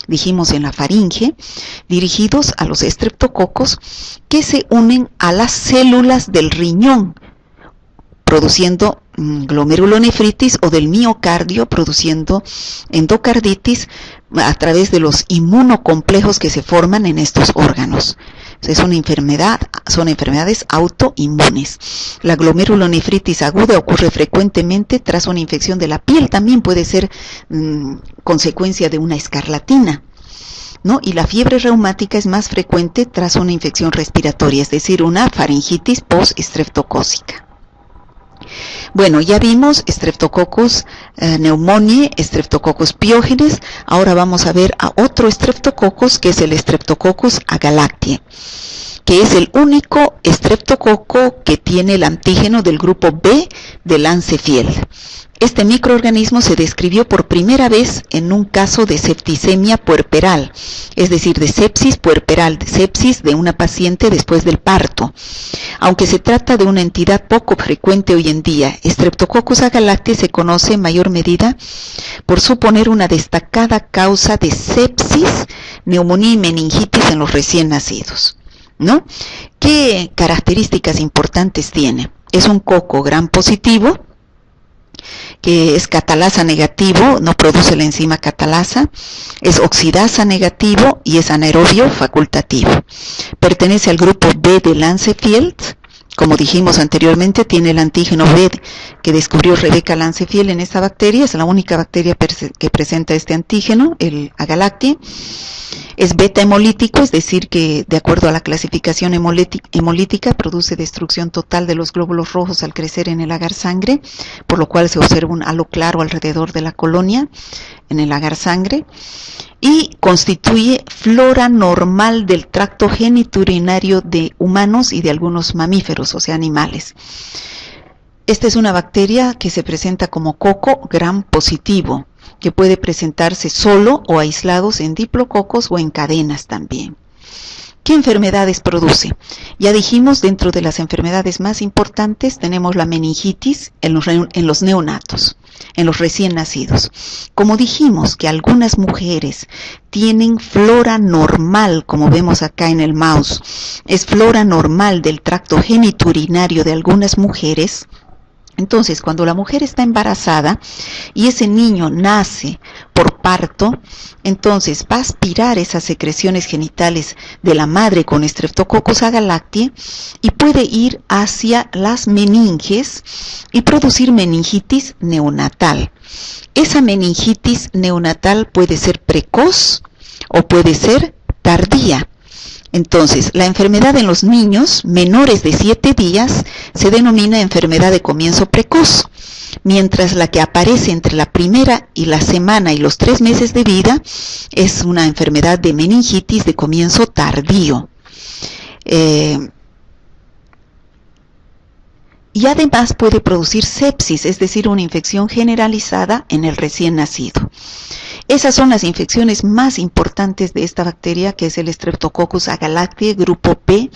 dijimos en la faringe, dirigidos a los estreptococos, que se unen a las células del riñón, produciendo glomerulonefritis, o del miocardio, produciendo endocarditis, a través de los inmunocomplejos que se forman en estos órganos. Es una enfermedad, son enfermedades autoinmunes. La glomerulonefritis aguda ocurre frecuentemente tras una infección de la piel, también puede ser consecuencia de una escarlatina, ¿no? Y la fiebre reumática es más frecuente tras una infección respiratoria, es decir, una faringitis postestreptocócica. Bueno, ya vimos Streptococcus pneumoniae, Streptococcus piógenes. Ahora vamos a ver a otro Streptococcus, que es el Streptococcus agalactiae, que es el único estreptococo que tiene el antígeno del grupo B de Lancefield. Este microorganismo se describió por primera vez en un caso de septicemia puerperal, es decir, de sepsis puerperal, de sepsis de una paciente después del parto. Aunque se trata de una entidad poco frecuente hoy en día, Streptococcus agalactiae se conoce en mayor medida por suponer una destacada causa de sepsis, neumonía y meningitis en los recién nacidos, ¿no? ¿Qué características importantes tiene? Es un coco gram positivo, que es catalasa negativo, no produce la enzima catalasa, es oxidasa negativo y es anaerobio facultativo. Pertenece al grupo B de Lancefield. Como dijimos anteriormente, tiene el antígeno B que descubrió Rebecca Lancefield en esta bacteria, es la única bacteria que presenta este antígeno, el agalactiae. Es beta hemolítico, es decir, que de acuerdo a la clasificación hemolítica produce destrucción total de los glóbulos rojos al crecer en el agar sangre, por lo cual se observa un halo claro alrededor de la colonia en el agar sangre, y constituye flora normal del tracto genitourinario de humanos y de algunos mamíferos, o sea, animales. Esta es una bacteria que se presenta como coco gram positivo, que puede presentarse solo o aislados en diplococos o en cadenas también. ¿Qué enfermedades produce? Ya dijimos, dentro de las enfermedades más importantes tenemos la meningitis en los neonatos, en los recién nacidos. Como dijimos que algunas mujeres tienen flora normal, como vemos acá en el mouse, es flora normal del tracto genitourinario de algunas mujeres. Entonces, cuando la mujer está embarazada y ese niño nace por parto, entonces va a aspirar esas secreciones genitales de la madre con Streptococcus agalactiae y puede ir hacia las meninges y producir meningitis neonatal. Esa meningitis neonatal puede ser precoz o puede ser tardía. Entonces, la enfermedad en los niños menores de 7 días se denomina enfermedad de comienzo precoz, mientras la que aparece entre la primera y la semana y los 3 meses de vida es una enfermedad de meningitis de comienzo tardío. Y además puede producir sepsis, es decir, una infección generalizada en el recién nacido. Esas son las infecciones más importantes de esta bacteria, que es el Streptococcus agalactiae, grupo P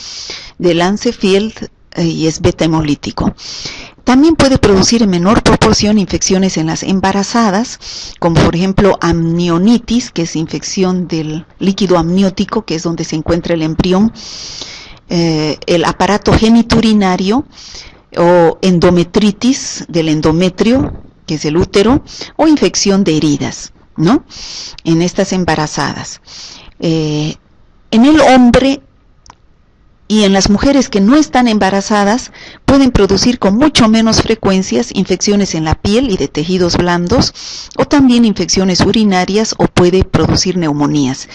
de Lancefield, y es beta hemolítico. También puede producir en menor proporción infecciones en las embarazadas, como por ejemplo amnionitis, que es infección del líquido amniótico, que es donde se encuentra el embrión, el aparato geniturinario, o endometritis del endometrio, que es el útero, o infección de heridas, ¿no? En estas embarazadas. En el hombre y en las mujeres que no están embarazadas pueden producir con mucho menos frecuencias infecciones en la piel y de tejidos blandos, o también infecciones urinarias, o puede producir neumonías.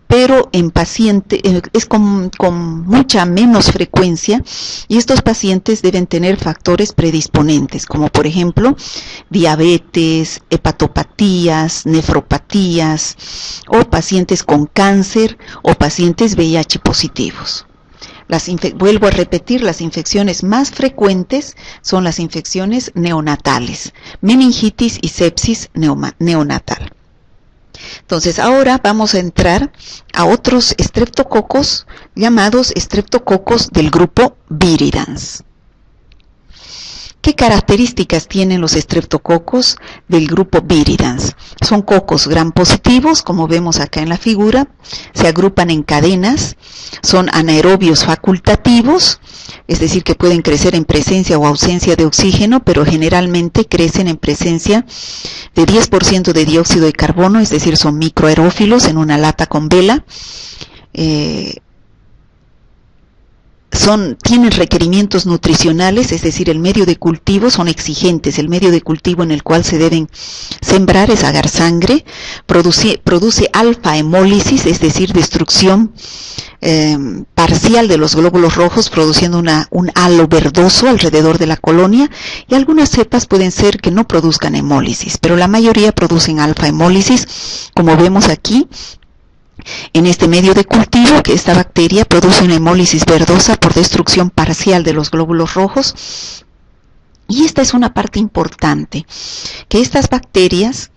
Pero en pacientes es con mucha menos frecuencia, y estos pacientes deben tener factores predisponentes, como por ejemplo diabetes, hepatopatías, nefropatías, o pacientes con cáncer, o pacientes VIH positivos. Vuelvo a repetir, las infecciones más frecuentes son las infecciones neonatales, meningitis y sepsis neonatal. Entonces ahora vamos a entrar a otros estreptococos llamados estreptococos del grupo viridans. ¿Qué características tienen los estreptococos del grupo viridans? Son cocos gram positivos, como vemos acá en la figura, se agrupan en cadenas, son anaerobios facultativos, es decir, que pueden crecer en presencia o ausencia de oxígeno, pero generalmente crecen en presencia de 10% de dióxido de carbono, es decir, son microaerófilos en una lata con vela. Tienen requerimientos nutricionales, es decir, el medio de cultivo son exigentes, el medio de cultivo en el cual se deben sembrar es agar sangre, produce alfa hemólisis, es decir, destrucción parcial de los glóbulos rojos, produciendo un halo verdoso alrededor de la colonia, y algunas cepas pueden ser que no produzcan hemólisis, pero la mayoría producen alfa hemólisis, como vemos aquí. En este medio de cultivo, que esta bacteria produce una hemólisis verdosa por destrucción parcial de los glóbulos rojos. Y esta es una parte importante, que estas bacterias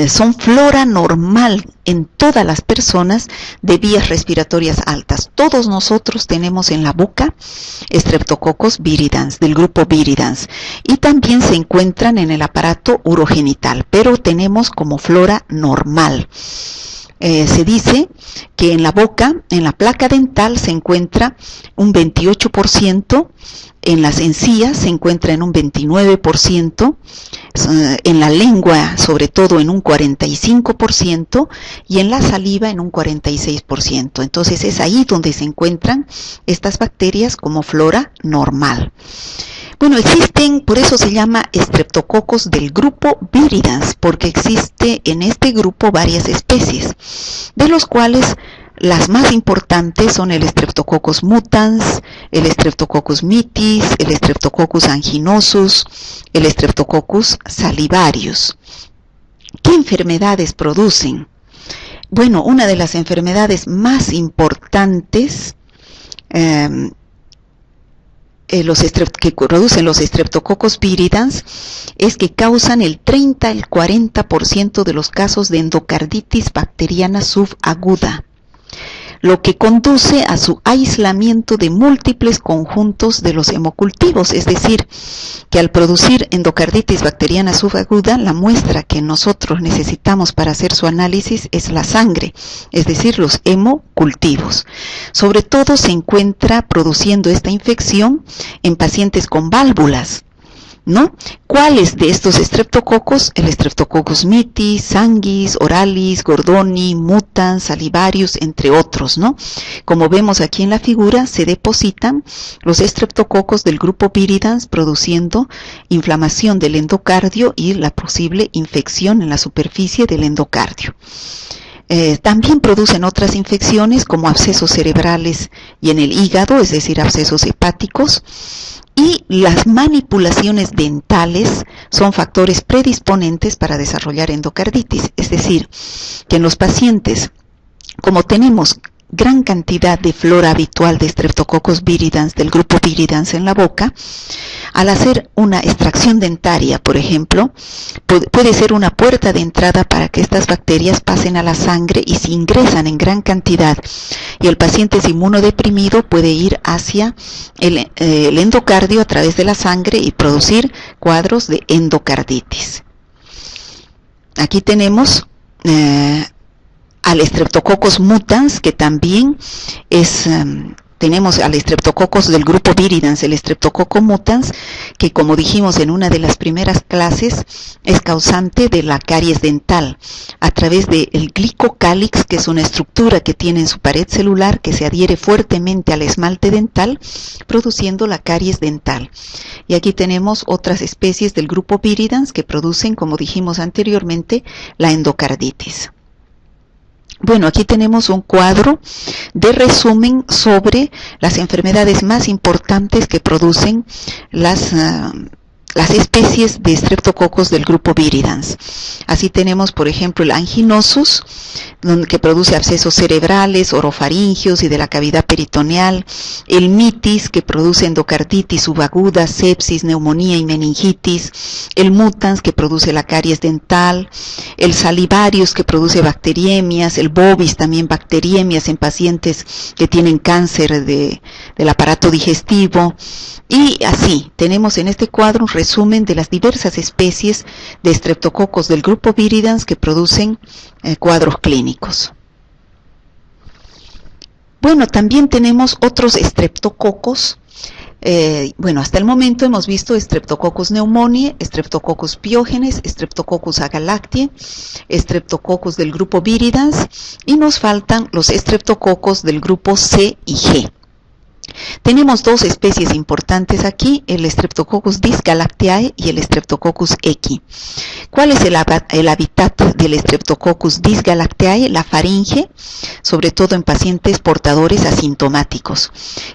son flora normal en todas las personas de vías respiratorias altas. Todos nosotros tenemos en la boca Streptococcus viridans, del grupo viridans, y también se encuentran en el aparato urogenital, pero tenemos como flora normal. Se dice que en la boca, en la placa dental, se encuentra un 28%, en las encías se encuentra en un 29%, en la lengua sobre todo en un 45% y en la saliva en un 46%. Entonces es ahí donde se encuentran estas bacterias como flora normal. Bueno, existen, por eso se llama estreptococos del grupo viridans, porque existe en este grupo varias especies, de los cuales las más importantes son el Streptococcus mutans, el Streptococcus mitis, el Streptococcus anginosus, el Streptococcus salivarius. ¿Qué enfermedades producen? Bueno, una de las enfermedades más importantes que producen los Streptococcus viridans es que causan el 30 al 40% de los casos de endocarditis bacteriana subaguda, lo que conduce a su aislamiento de múltiples conjuntos de los hemocultivos, es decir, que al producir endocarditis bacteriana subaguda, la muestra que nosotros necesitamos para hacer su análisis es la sangre, es decir, los hemocultivos. Sobre todo se encuentra produciendo esta infección en pacientes con válvulas, ¿no? ¿Cuáles de estos estreptococos? El Streptococcus mitis, sanguis, oralis, gordoni, mutans, salivarius, entre otros, ¿no? Como vemos aquí en la figura, se depositan los estreptococos del grupo viridans produciendo inflamación del endocardio y la posible infección en la superficie del endocardio. También producen otras infecciones como abscesos cerebrales y en el hígado, es decir, abscesos hepáticos. Y las manipulaciones dentales son factores predisponentes para desarrollar endocarditis. Es decir, que en los pacientes, como tenemos gran cantidad de flora habitual de Streptococcus viridans, del grupo viridans en la boca, al hacer una extracción dentaria, por ejemplo, puede ser una puerta de entrada para que estas bacterias pasen a la sangre y se ingresan en gran cantidad. Y el paciente es inmunodeprimido, puede ir hacia el endocardio a través de la sangre y producir cuadros de endocarditis. Aquí tenemos al Streptococcus mutans, que también es... tenemos al Streptococcus del grupo viridans, el Streptococcus mutans, que como dijimos en una de las primeras clases, es causante de la caries dental, a través del glicocálix, que es una estructura que tiene en su pared celular, que se adhiere fuertemente al esmalte dental, produciendo la caries dental. Y aquí tenemos otras especies del grupo viridans que producen, como dijimos anteriormente, la endocarditis. Bueno, aquí tenemos un cuadro de resumen sobre las enfermedades más importantes que producen las especies de Streptococcus del grupo viridans. Así tenemos, por ejemplo, el anginosus, que produce abscesos cerebrales, orofaringios y de la cavidad peritoneal; el mitis, que produce endocarditis subaguda, sepsis, neumonía y meningitis; el mutans, que produce la caries dental; el salivarius, que produce bacteriemias; el bovis, también bacteriemias en pacientes que tienen cáncer del aparato digestivo. Y así, tenemos en este cuadro un resumen de las diversas especies de Streptococcus del grupo viridans que producen cuadros clínicos. Bueno, también tenemos otros Streptococcus. Bueno, hasta el momento hemos visto Streptococcus pneumoniae, Streptococcus pyogenes, Streptococcus agalactiae, Streptococcus del grupo viridans, y nos faltan los Streptococcus del grupo C y G. Tenemos dos especies importantes aquí, el Streptococcus dysgalactiae y el Streptococcus equi. ¿Cuál es el hábitat del Streptococcus dysgalactiae? La faringe, sobre todo en pacientes portadores asintomáticos.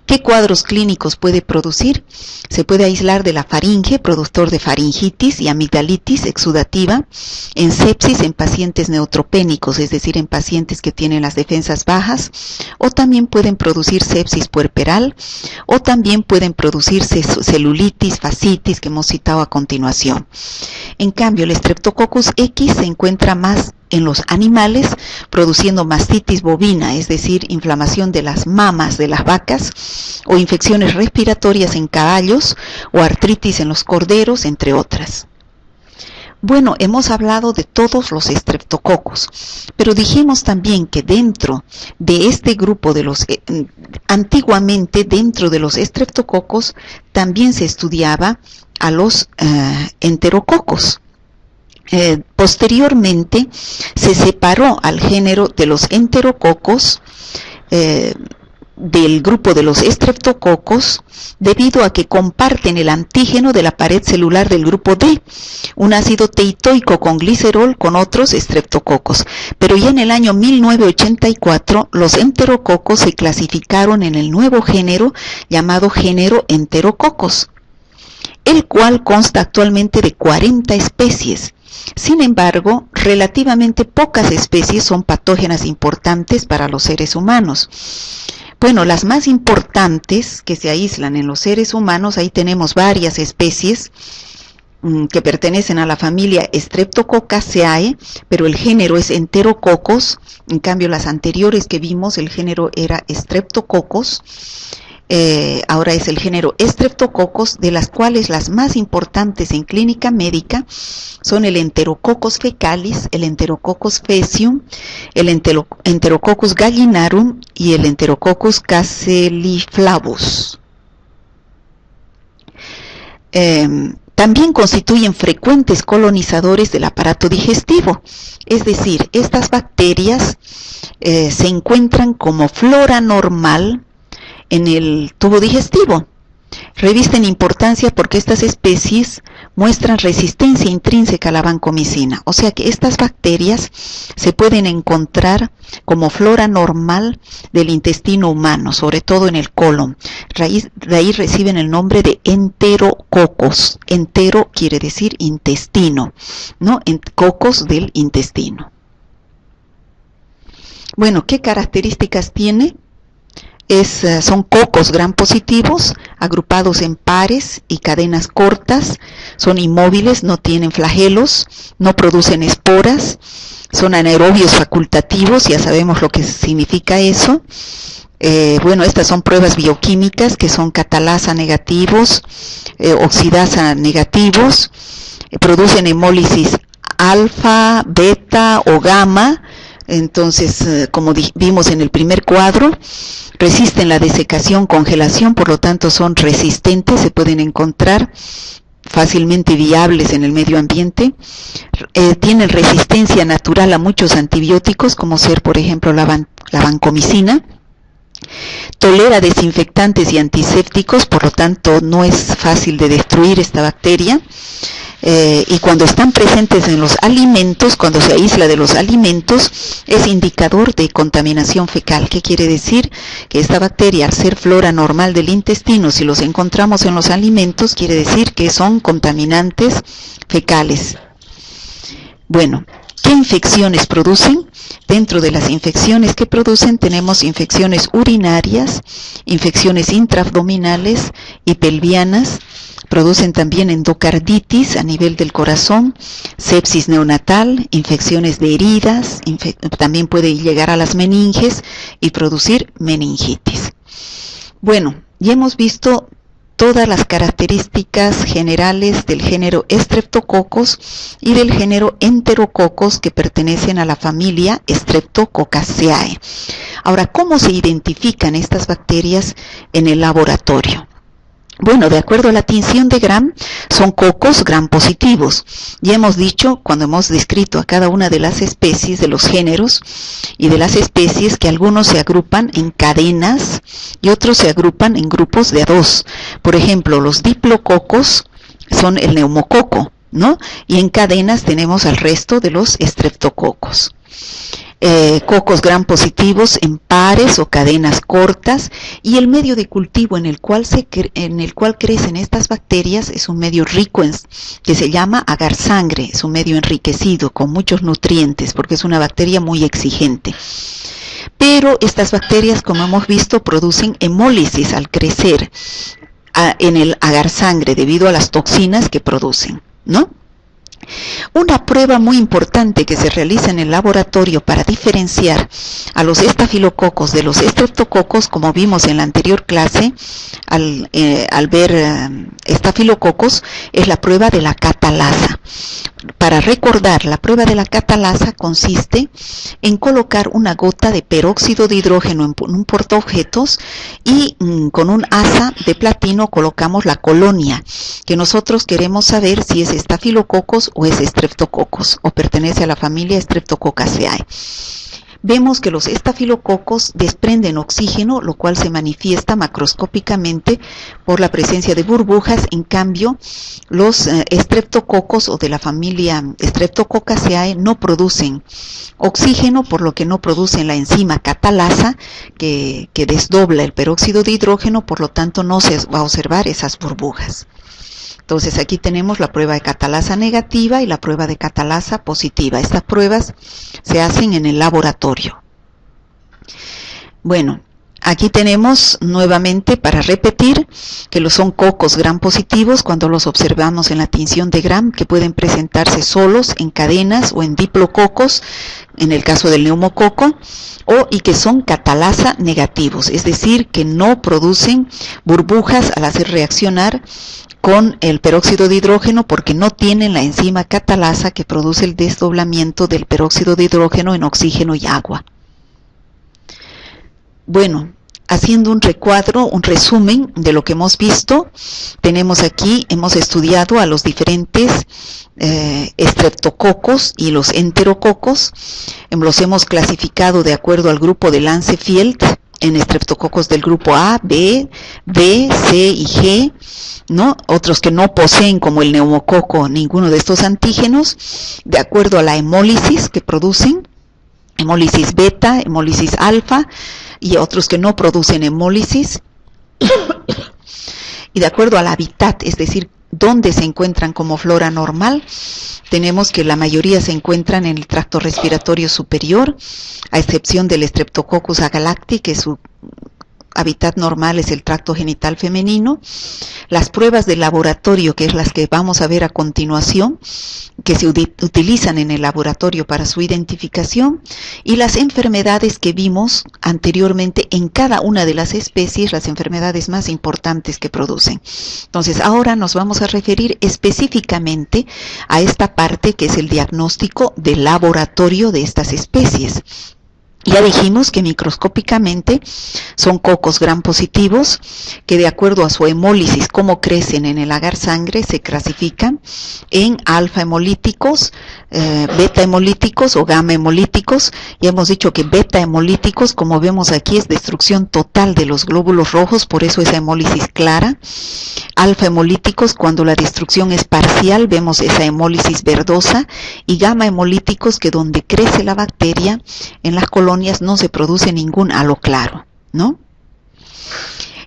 ¿Qué cuadros clínicos puede producir? Se puede aislar de la faringe, productor de faringitis y amigdalitis exudativa; en sepsis en pacientes neutropénicos, es decir, en pacientes que tienen las defensas bajas, o también pueden producir sepsis puerperal, o también pueden producirse celulitis, fascitis, que hemos citado a continuación. En cambio, el Streptococcus equi se encuentra más en los animales, produciendo mastitis bovina, es decir, inflamación de las mamas de las vacas, o infecciones respiratorias en caballos, o artritis en los corderos, entre otras. Bueno, hemos hablado de todos los Streptococcus, pero dijimos también que dentro de este grupo de los, antiguamente dentro de los Streptococcus, también se estudiaba a los enterococos. Posteriormente se separó al género de los enterococos del grupo de los Streptococcus, debido a que comparten el antígeno de la pared celular del grupo D, un ácido teitoico con glicerol con otros Streptococcus. Pero ya en el año 1984 los enterococos se clasificaron en el nuevo género llamado género Enterococcus, el cual consta actualmente de 40 especies. Sin embargo, relativamente pocas especies son patógenas importantes para los seres humanos. Bueno, las más importantes que se aíslan en los seres humanos, ahí tenemos varias especies que pertenecen a la familia Streptococcaceae, pero el género es Enterococcus. En cambio, las anteriores que vimos, el género era Streptococcus. Ahora es el género Streptococcus, de las cuales las más importantes en clínica médica son el Enterococcus fecalis, el Enterococcus faecium, el Enterococcus gallinarum y el Enterococcus caseliflavus. También constituyen frecuentes colonizadores del aparato digestivo, es decir, estas bacterias se encuentran como flora normal en el tubo digestivo. Revisten importancia porque estas especies muestran resistencia intrínseca a la vancomicina, o sea que estas bacterias se pueden encontrar como flora normal del intestino humano, sobre todo en el colon. De ahí reciben el nombre de enterococos. Entero quiere decir intestino, ¿no? Cocos del intestino. Bueno, ¿qué características tiene? Son cocos gram positivos, agrupados en pares y cadenas cortas, son inmóviles, no tienen flagelos, no producen esporas, son anaerobios facultativos, ya sabemos lo que significa eso. Bueno, estas son pruebas bioquímicas que son catalasa negativos, oxidasa negativos, producen hemólisis alfa, beta o gamma. Entonces, como vimos en el primer cuadro, resisten la desecación, congelación, por lo tanto son resistentes, se pueden encontrar fácilmente viables en el medio ambiente. Tienen resistencia natural a muchos antibióticos, como ser, por ejemplo, la vancomicina. Tolera desinfectantes y antisépticos, por lo tanto no es fácil de destruir esta bacteria. Y cuando están presentes en los alimentos, cuando se aísla de los alimentos, es indicador de contaminación fecal. ¿Qué quiere decir? Que esta bacteria, al ser flora normal del intestino, si los encontramos en los alimentos, quiere decir que son contaminantes fecales. Bueno, ¿qué infecciones producen? Dentro de las infecciones que producen tenemos infecciones urinarias, infecciones intraabdominales y pelvianas. Producen también endocarditis a nivel del corazón, sepsis neonatal, infecciones de heridas, también puede llegar a las meninges y producir meningitis. Bueno, ya hemos visto todas las características generales del género Streptococcus y del género Enterococcus que pertenecen a la familia Streptococcaceae. Ahora, ¿cómo se identifican estas bacterias en el laboratorio? Bueno, de acuerdo a la tinción de Gram, son cocos gram positivos. Ya hemos dicho, cuando hemos descrito a cada una de las especies, de los géneros y de las especies, que algunos se agrupan en cadenas y otros se agrupan en grupos de a dos. Por ejemplo, los diplococos son el neumococo, ¿no? Y en cadenas tenemos al resto de los estreptococos. Cocos gram positivos en pares o cadenas cortas, y el medio de cultivo en el cual crecen estas bacterias es un medio rico que se llama agar sangre, es un medio enriquecido con muchos nutrientes porque es una bacteria muy exigente. Pero estas bacterias, como hemos visto, producen hemólisis al crecer en el agar sangre debido a las toxinas que producen, ¿no? Una prueba muy importante que se realiza en el laboratorio para diferenciar a los estafilococos de los estreptococos, como vimos en la anterior clase, al ver estafilococos, es la prueba de la catalasa. Para recordar, la prueba de la catalasa consiste en colocar una gota de peróxido de hidrógeno en un portaobjetos y con un asa de platino colocamos la colonia, que nosotros queremos saber si es estafilococos o es streptococos o pertenece a la familia Streptococcaceae. Vemos que los estafilococos desprenden oxígeno, lo cual se manifiesta macroscópicamente por la presencia de burbujas. En cambio, los estreptococos o de la familia Streptococcaceae no producen oxígeno, por lo que no producen la enzima catalasa que desdobla el peróxido de hidrógeno, por lo tanto no se va a observar esas burbujas. Entonces aquí tenemos la prueba de catalasa negativa y la prueba de catalasa positiva. Estas pruebas se hacen en el laboratorio. Bueno, aquí tenemos nuevamente, para repetir, que son cocos gram positivos cuando los observamos en la tinción de Gram, que pueden presentarse solos, en cadenas o en diplococos, en el caso del neumococo, y que son catalasa negativos, es decir, que no producen burbujas al hacer reaccionar con el peróxido de hidrógeno porque no tienen la enzima catalasa que produce el desdoblamiento del peróxido de hidrógeno en oxígeno y agua. Bueno, haciendo un recuadro, un resumen de lo que hemos visto, tenemos aquí, hemos estudiado a los diferentes estreptococos y los enterococos, los hemos clasificado de acuerdo al grupo de Lancefield en estreptococos del grupo A, B, C y G, ¿no? Otros que no poseen, como el neumococo, ninguno de estos antígenos, de acuerdo a la hemólisis que producen, hemólisis beta, hemólisis alfa, y otros que no producen hemólisis, y de acuerdo al hábitat, es decir, ¿Dónde se encuentran como flora normal? Tenemos que la mayoría se encuentran en el tracto respiratorio superior, a excepción del Streptococcus agalacti, que su hábitat normal es el tracto genital femenino. Las pruebas de laboratorio, que es las que vamos a ver a continuación, que se utilizan en el laboratorio para su identificación, y las enfermedades que vimos anteriormente en cada una de las especies, las enfermedades más importantes que producen. Entonces, ahora nos vamos a referir específicamente a esta parte que es el diagnóstico del laboratorio de estas especies. Ya dijimos que microscópicamente son cocos gram positivos que, de acuerdo a su hemólisis, cómo crecen en el agar sangre, se clasifican en alfa hemolíticos, beta hemolíticos o gamma hemolíticos. Ya hemos dicho que beta hemolíticos, como vemos aquí, es destrucción total de los glóbulos rojos, por eso esa hemólisis clara. Alfa hemolíticos, cuando la destrucción es parcial, vemos esa hemólisis verdosa. Y gamma hemolíticos, que donde crece la bacteria, en las colonias no se produce ningún halo claro, ¿no?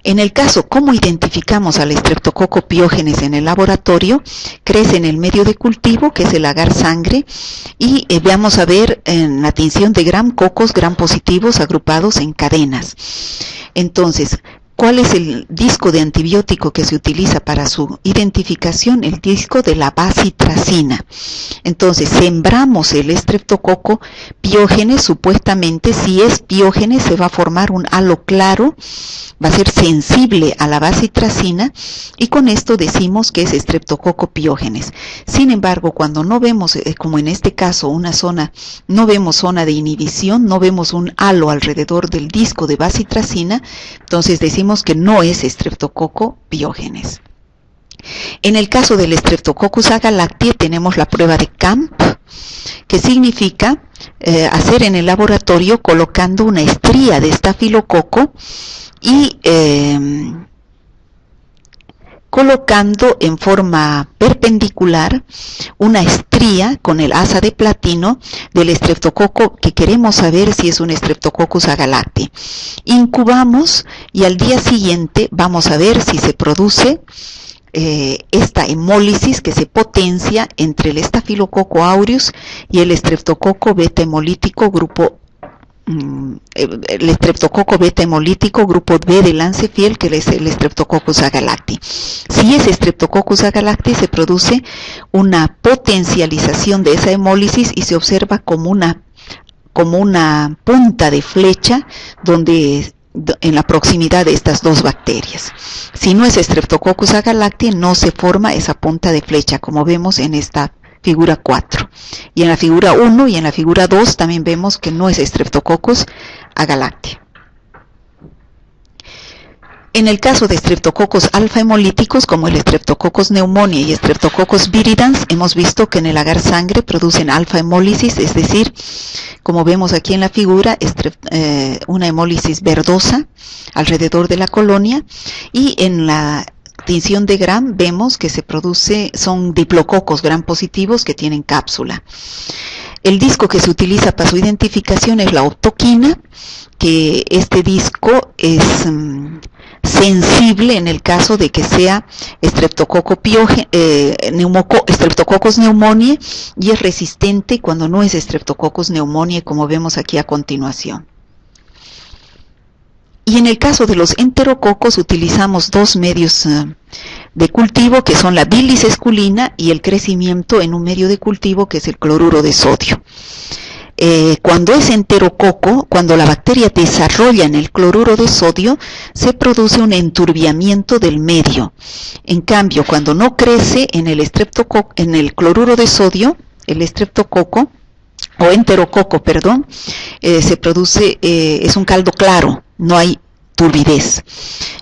En el caso, ¿cómo identificamos al Streptococcus pyogenes en el laboratorio? Crece en el medio de cultivo, que es el agar sangre, y vamos a ver en la tinción de gram cocos gram positivos agrupados en cadenas. Entonces, ¿cuál es el disco de antibiótico que se utiliza para su identificación? El disco de la bacitracina. Entonces, sembramos el Streptococcus pyogenes, supuestamente, si es piógenes, se va a formar un halo claro, va a ser sensible a la bacitracina, y con esto decimos que es Streptococcus pyogenes. Sin embargo, cuando no vemos, como en este caso, una zona, no vemos zona de inhibición, no vemos un halo alrededor del disco de bacitracina, entonces decimos que no es Streptococcus pyogenes. En el caso del Streptococcus agalacti tenemos la prueba de Camp, que significa hacer en el laboratorio colocando una estría de estafilococo y colocando en forma perpendicular una estría con el asa de platino del estreptococo que queremos saber si es un Streptococcus agalacti. Incubamos y al día siguiente vamos a ver si se produce esta hemólisis que se potencia entre el Staphylococcus aureus y el Streptococcus beta hemolítico grupo el Streptococcus beta hemolítico grupo B de Lancefiel, que es el Streptococcus agalacti. Si es Streptococcus agalacti, se produce una potencialización de esa hemólisis y se observa como una punta de flecha donde en la proximidad de estas dos bacterias. Si no es Streptococcus agalacti, no se forma esa punta de flecha, como vemos en esta figura 4. Y en la figura 1 y en la figura 2 también vemos que no es Streptococcus agalacti. En el caso de Streptococcus alfa hemolíticos, como el Streptococcus pneumoniae y Streptococcus viridans, hemos visto que en el agar sangre producen alfa hemólisis, es decir, como vemos aquí en la figura, una hemólisis verdosa alrededor de la colonia, y en la tinción de gram vemos que son diplococos gram positivos que tienen cápsula. El disco que se utiliza para su identificación es la optoquina, que este disco es sensible en el caso de que sea Streptococcus pneumoniae, y es resistente cuando no es Streptococcus pneumoniae, como vemos aquí a continuación. Y en el caso de los enterococos utilizamos dos medios de cultivo, que son la bilis esculina y el crecimiento en un medio de cultivo que es el cloruro de sodio. Cuando es enterococo, cuando la bacteria desarrolla en el cloruro de sodio, se produce un enturbiamiento del medio. En cambio, cuando no crece en el cloruro de sodio, el estreptococo, o enterococo, perdón, se produce, es un caldo claro, no hay turbidez.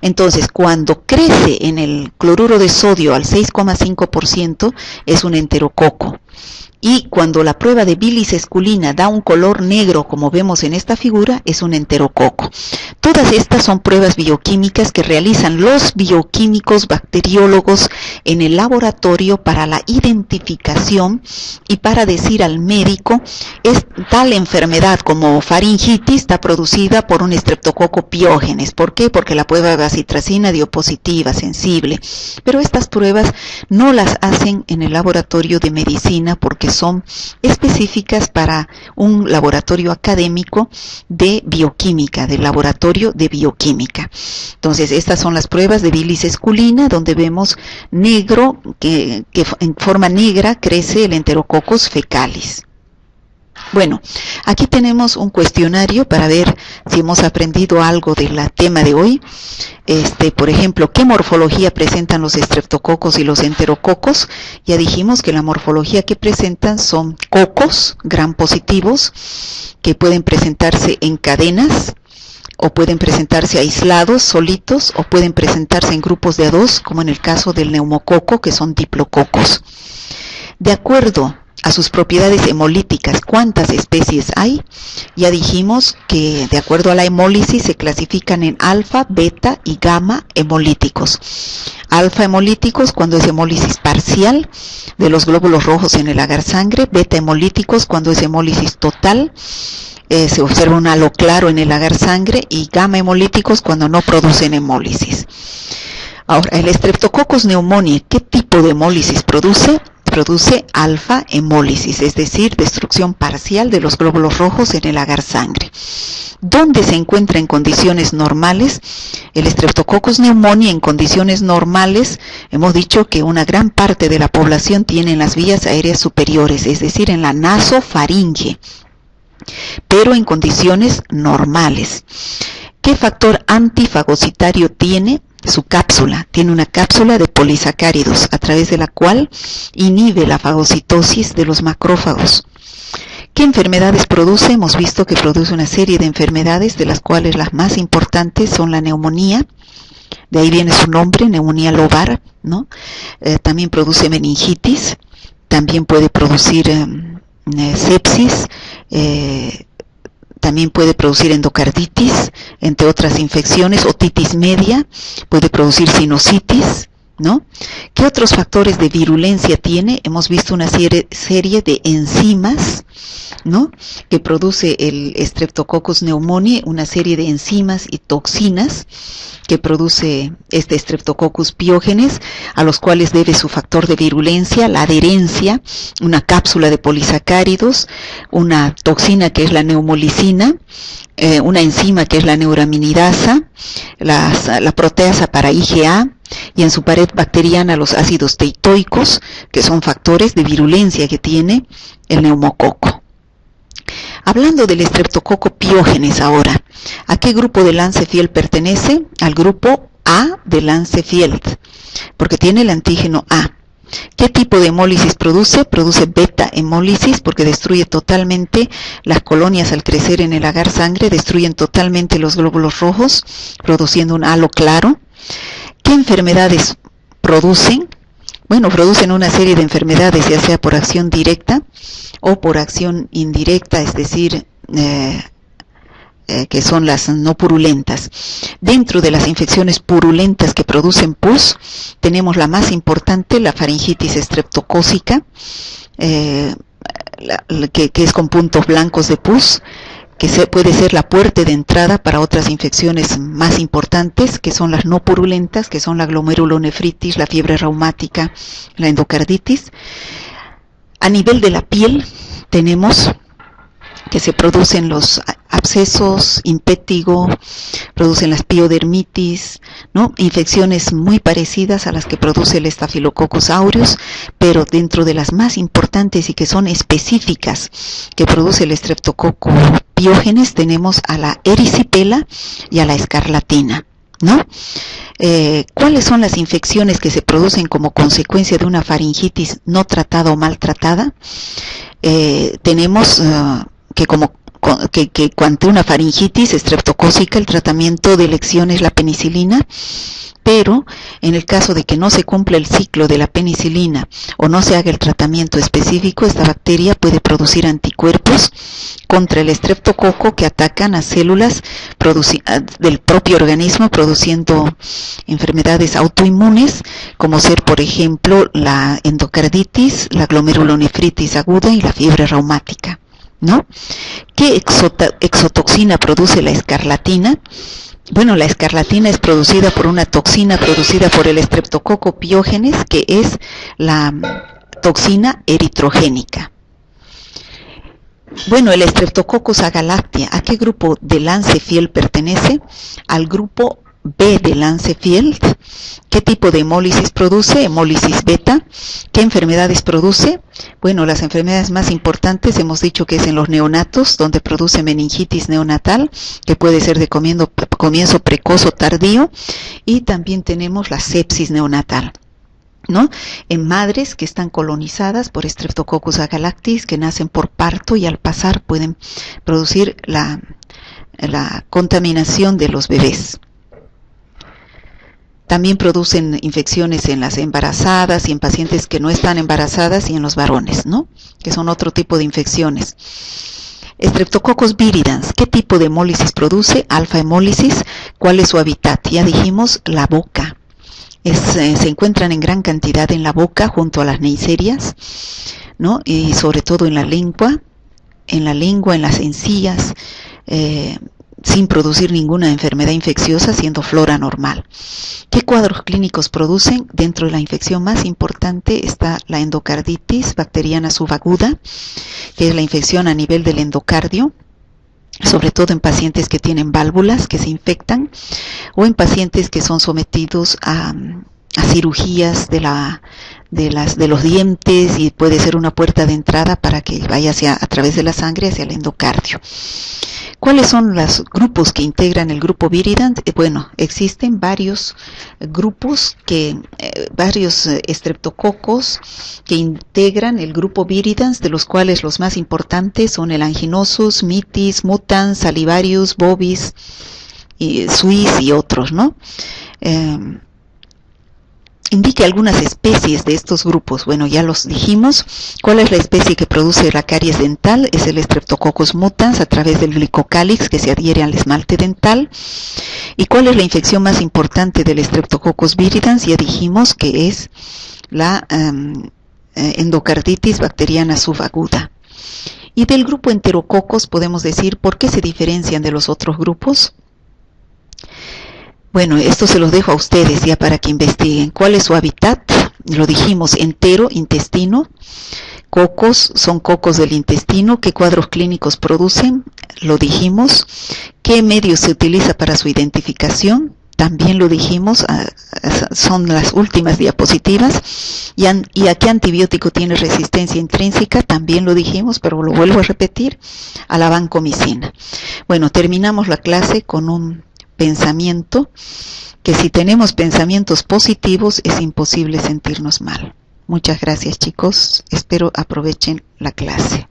Entonces, cuando crece en el cloruro de sodio al 6,5%, es un enterococo. y cuando la prueba de bilis esculina da un color negro, como vemos en esta figura, es un enterococo. Todas estas son pruebas bioquímicas que realizan los bioquímicos bacteriólogos en el laboratorio para la identificación y para decir al médico, es tal enfermedad como faringitis está producida por un estreptococo piógenes. ¿Por qué? Porque la prueba de bacitracina dio positiva, sensible. Pero estas pruebas no las hacen en el laboratorio de medicina porque son específicas para un laboratorio académico de bioquímica, del laboratorio de bioquímica. Entonces, estas son las pruebas de bilis esculina, donde vemos negro, que en forma negra crece el Enterococcus fecalis. Bueno, aquí tenemos un cuestionario para ver si hemos aprendido algo del tema de hoy. Por ejemplo, ¿qué morfología presentan los estreptococos y los enterococos? Ya dijimos que la morfología que presentan son cocos gram positivos, que pueden presentarse en cadenas, o pueden presentarse aislados, solitos, o pueden presentarse en grupos de a dos, como en el caso del neumococo, que son diplococos. De acuerdo a sus propiedades hemolíticas, ¿cuántas especies hay? Ya dijimos que de acuerdo a la hemólisis se clasifican en alfa, beta y gamma hemolíticos. Alfa hemolíticos cuando es hemólisis parcial de los glóbulos rojos en el agar sangre, beta hemolíticos cuando es hemólisis total, se observa un halo claro en el agar sangre, y gamma hemolíticos cuando no producen hemólisis. Ahora, el Streptococcus pneumoniae, ¿qué tipo de hemólisis produce? Produce alfa hemólisis, es decir, destrucción parcial de los glóbulos rojos en el agar sangre. ¿Dónde se encuentra en condiciones normales? El Streptococcus pneumoniae en condiciones normales, hemos dicho que una gran parte de la población tiene en las vías aéreas superiores, es decir, en la nasofaringe, pero en condiciones normales. ¿Qué factor antifagocitario tiene? Su cápsula. Tiene una cápsula de polisacáridos a través de la cual inhibe la fagocitosis de los macrófagos. ¿Qué enfermedades produce? Hemos visto que produce una serie de enfermedades, de las cuales las más importantes son la neumonía, de ahí viene su nombre, neumonía lobar, ¿no? También produce meningitis, también puede producir sepsis, también puede producir endocarditis, entre otras infecciones, otitis media, puede producir sinusitis, ¿no? ¿Qué otros factores de virulencia tiene? Hemos visto una serie de enzimas, ¿no?, que produce el Streptococcus pneumoniae, una serie de enzimas y toxinas que produce este Streptococcus piógenes, a los cuales debe su factor de virulencia, la adherencia, una cápsula de polisacáridos, una toxina que es la neumolicina, una enzima que es la neuraminidasa, la proteasa para IgA, y en su pared bacteriana los ácidos teitoicos, que son factores de virulencia que tiene el neumococo. Hablando del Streptococo piógenes ahora, ¿a qué grupo de Lancefield pertenece? Al grupo A de Lancefield, porque tiene el antígeno A. ¿Qué tipo de hemólisis produce? Produce beta hemólisis, porque destruye totalmente las colonias al crecer en el agar sangre, destruyen totalmente los glóbulos rojos, produciendo un halo claro. ¿Qué enfermedades producen? Bueno, producen una serie de enfermedades, ya sea por acción directa o por acción indirecta, es decir, que son las no purulentas. Dentro de las infecciones purulentas que producen pus, tenemos la más importante, la faringitis estreptocócica, que es con puntos blancos de pus, que puede ser la puerta de entrada para otras infecciones más importantes, que son las no purulentas, que son la glomerulonefritis, la fiebre reumática, la endocarditis. A nivel de la piel tenemos que se producen los abscesos, impétigo, producen las piodermitis, ¿no?, infecciones muy parecidas a las que produce el Staphylococcus aureus, pero dentro de las más importantes y que son específicas que produce el Streptococcus piógenes tenemos a la erisipela y a la escarlatina, ¿no? ¿Cuáles son las infecciones que se producen como consecuencia de una faringitis no tratada o maltratada? Tenemos que como que ante una faringitis estreptocócica el tratamiento de elección es la penicilina, pero en el caso de que no se cumpla el ciclo de la penicilina o no se haga el tratamiento específico, esta bacteria puede producir anticuerpos contra el estreptococo que atacan a células del propio organismo, produciendo enfermedades autoinmunes, como ser, por ejemplo, la endocarditis, la glomerulonefritis aguda y la fiebre reumática, ¿no? ¿Qué exotoxina produce la escarlatina? Bueno, la escarlatina es producida por una toxina producida por el Streptococcus pyogenes, que es la toxina eritrogénica. Bueno, el Streptococcus agalactia, ¿a qué grupo de Lancefield pertenece? Al grupo B de Lancefield. ¿Qué tipo de hemólisis produce? Hemólisis beta. ¿Qué enfermedades produce? Bueno, las enfermedades más importantes hemos dicho que es en los neonatos, donde produce meningitis neonatal, que puede ser de comienzo precoz o tardío, y también tenemos la sepsis neonatal, ¿no? En madres que están colonizadas por Streptococcus agalactis, que nacen por parto y al pasar pueden producir la contaminación de los bebés. También producen infecciones en las embarazadas y en pacientes que no están embarazadas y en los varones, ¿no? Que son otro tipo de infecciones. Streptococcus viridans, ¿qué tipo de hemólisis produce? Alfa hemólisis. ¿Cuál es su hábitat? Ya dijimos, la boca. Se encuentran en gran cantidad en la boca junto a las neiserias, ¿no? Y sobre todo en la lengua, en las encías, sin producir ninguna enfermedad infecciosa, siendo flora normal. ¿Qué cuadros clínicos producen? Dentro de la infección más importante está la endocarditis bacteriana subaguda, que es la infección a nivel del endocardio, sobre todo en pacientes que tienen válvulas que se infectan, o en pacientes que son sometidos a cirugías de los dientes, y puede ser una puerta de entrada para que vaya a través de la sangre hacia el endocardio. ¿Cuáles son los grupos que integran el grupo viridans? Bueno, existen varios grupos, varios estreptococos que integran el grupo viridans, de los cuales los más importantes son el anginosus, mitis, mutans, salivarius, bovis, suis y otros, ¿no? Indique algunas especies de estos grupos. Bueno, ya los dijimos. ¿Cuál es la especie que produce la caries dental? Es el Streptococcus mutans, a través del glicocálix que se adhiere al esmalte dental. ¿Y cuál es la infección más importante del Streptococcus viridans? Ya dijimos que es la endocarditis bacteriana subaguda. Y del grupo enterococos podemos decir por qué se diferencian de los otros grupos. Bueno, esto se los dejo a ustedes ya para que investiguen. ¿Cuál es su hábitat? Lo dijimos, entero, intestino. Cocos, son cocos del intestino. ¿Qué cuadros clínicos producen? Lo dijimos. ¿Qué medio se utiliza para su identificación? También lo dijimos, son las últimas diapositivas. ¿Y a qué antibiótico tiene resistencia intrínseca? También lo dijimos, pero lo vuelvo a repetir, a la vancomicina. Bueno, terminamos la clase con un pensamiento, que si tenemos pensamientos positivos es imposible sentirnos mal. Muchas gracias, chicos, espero aprovechen la clase.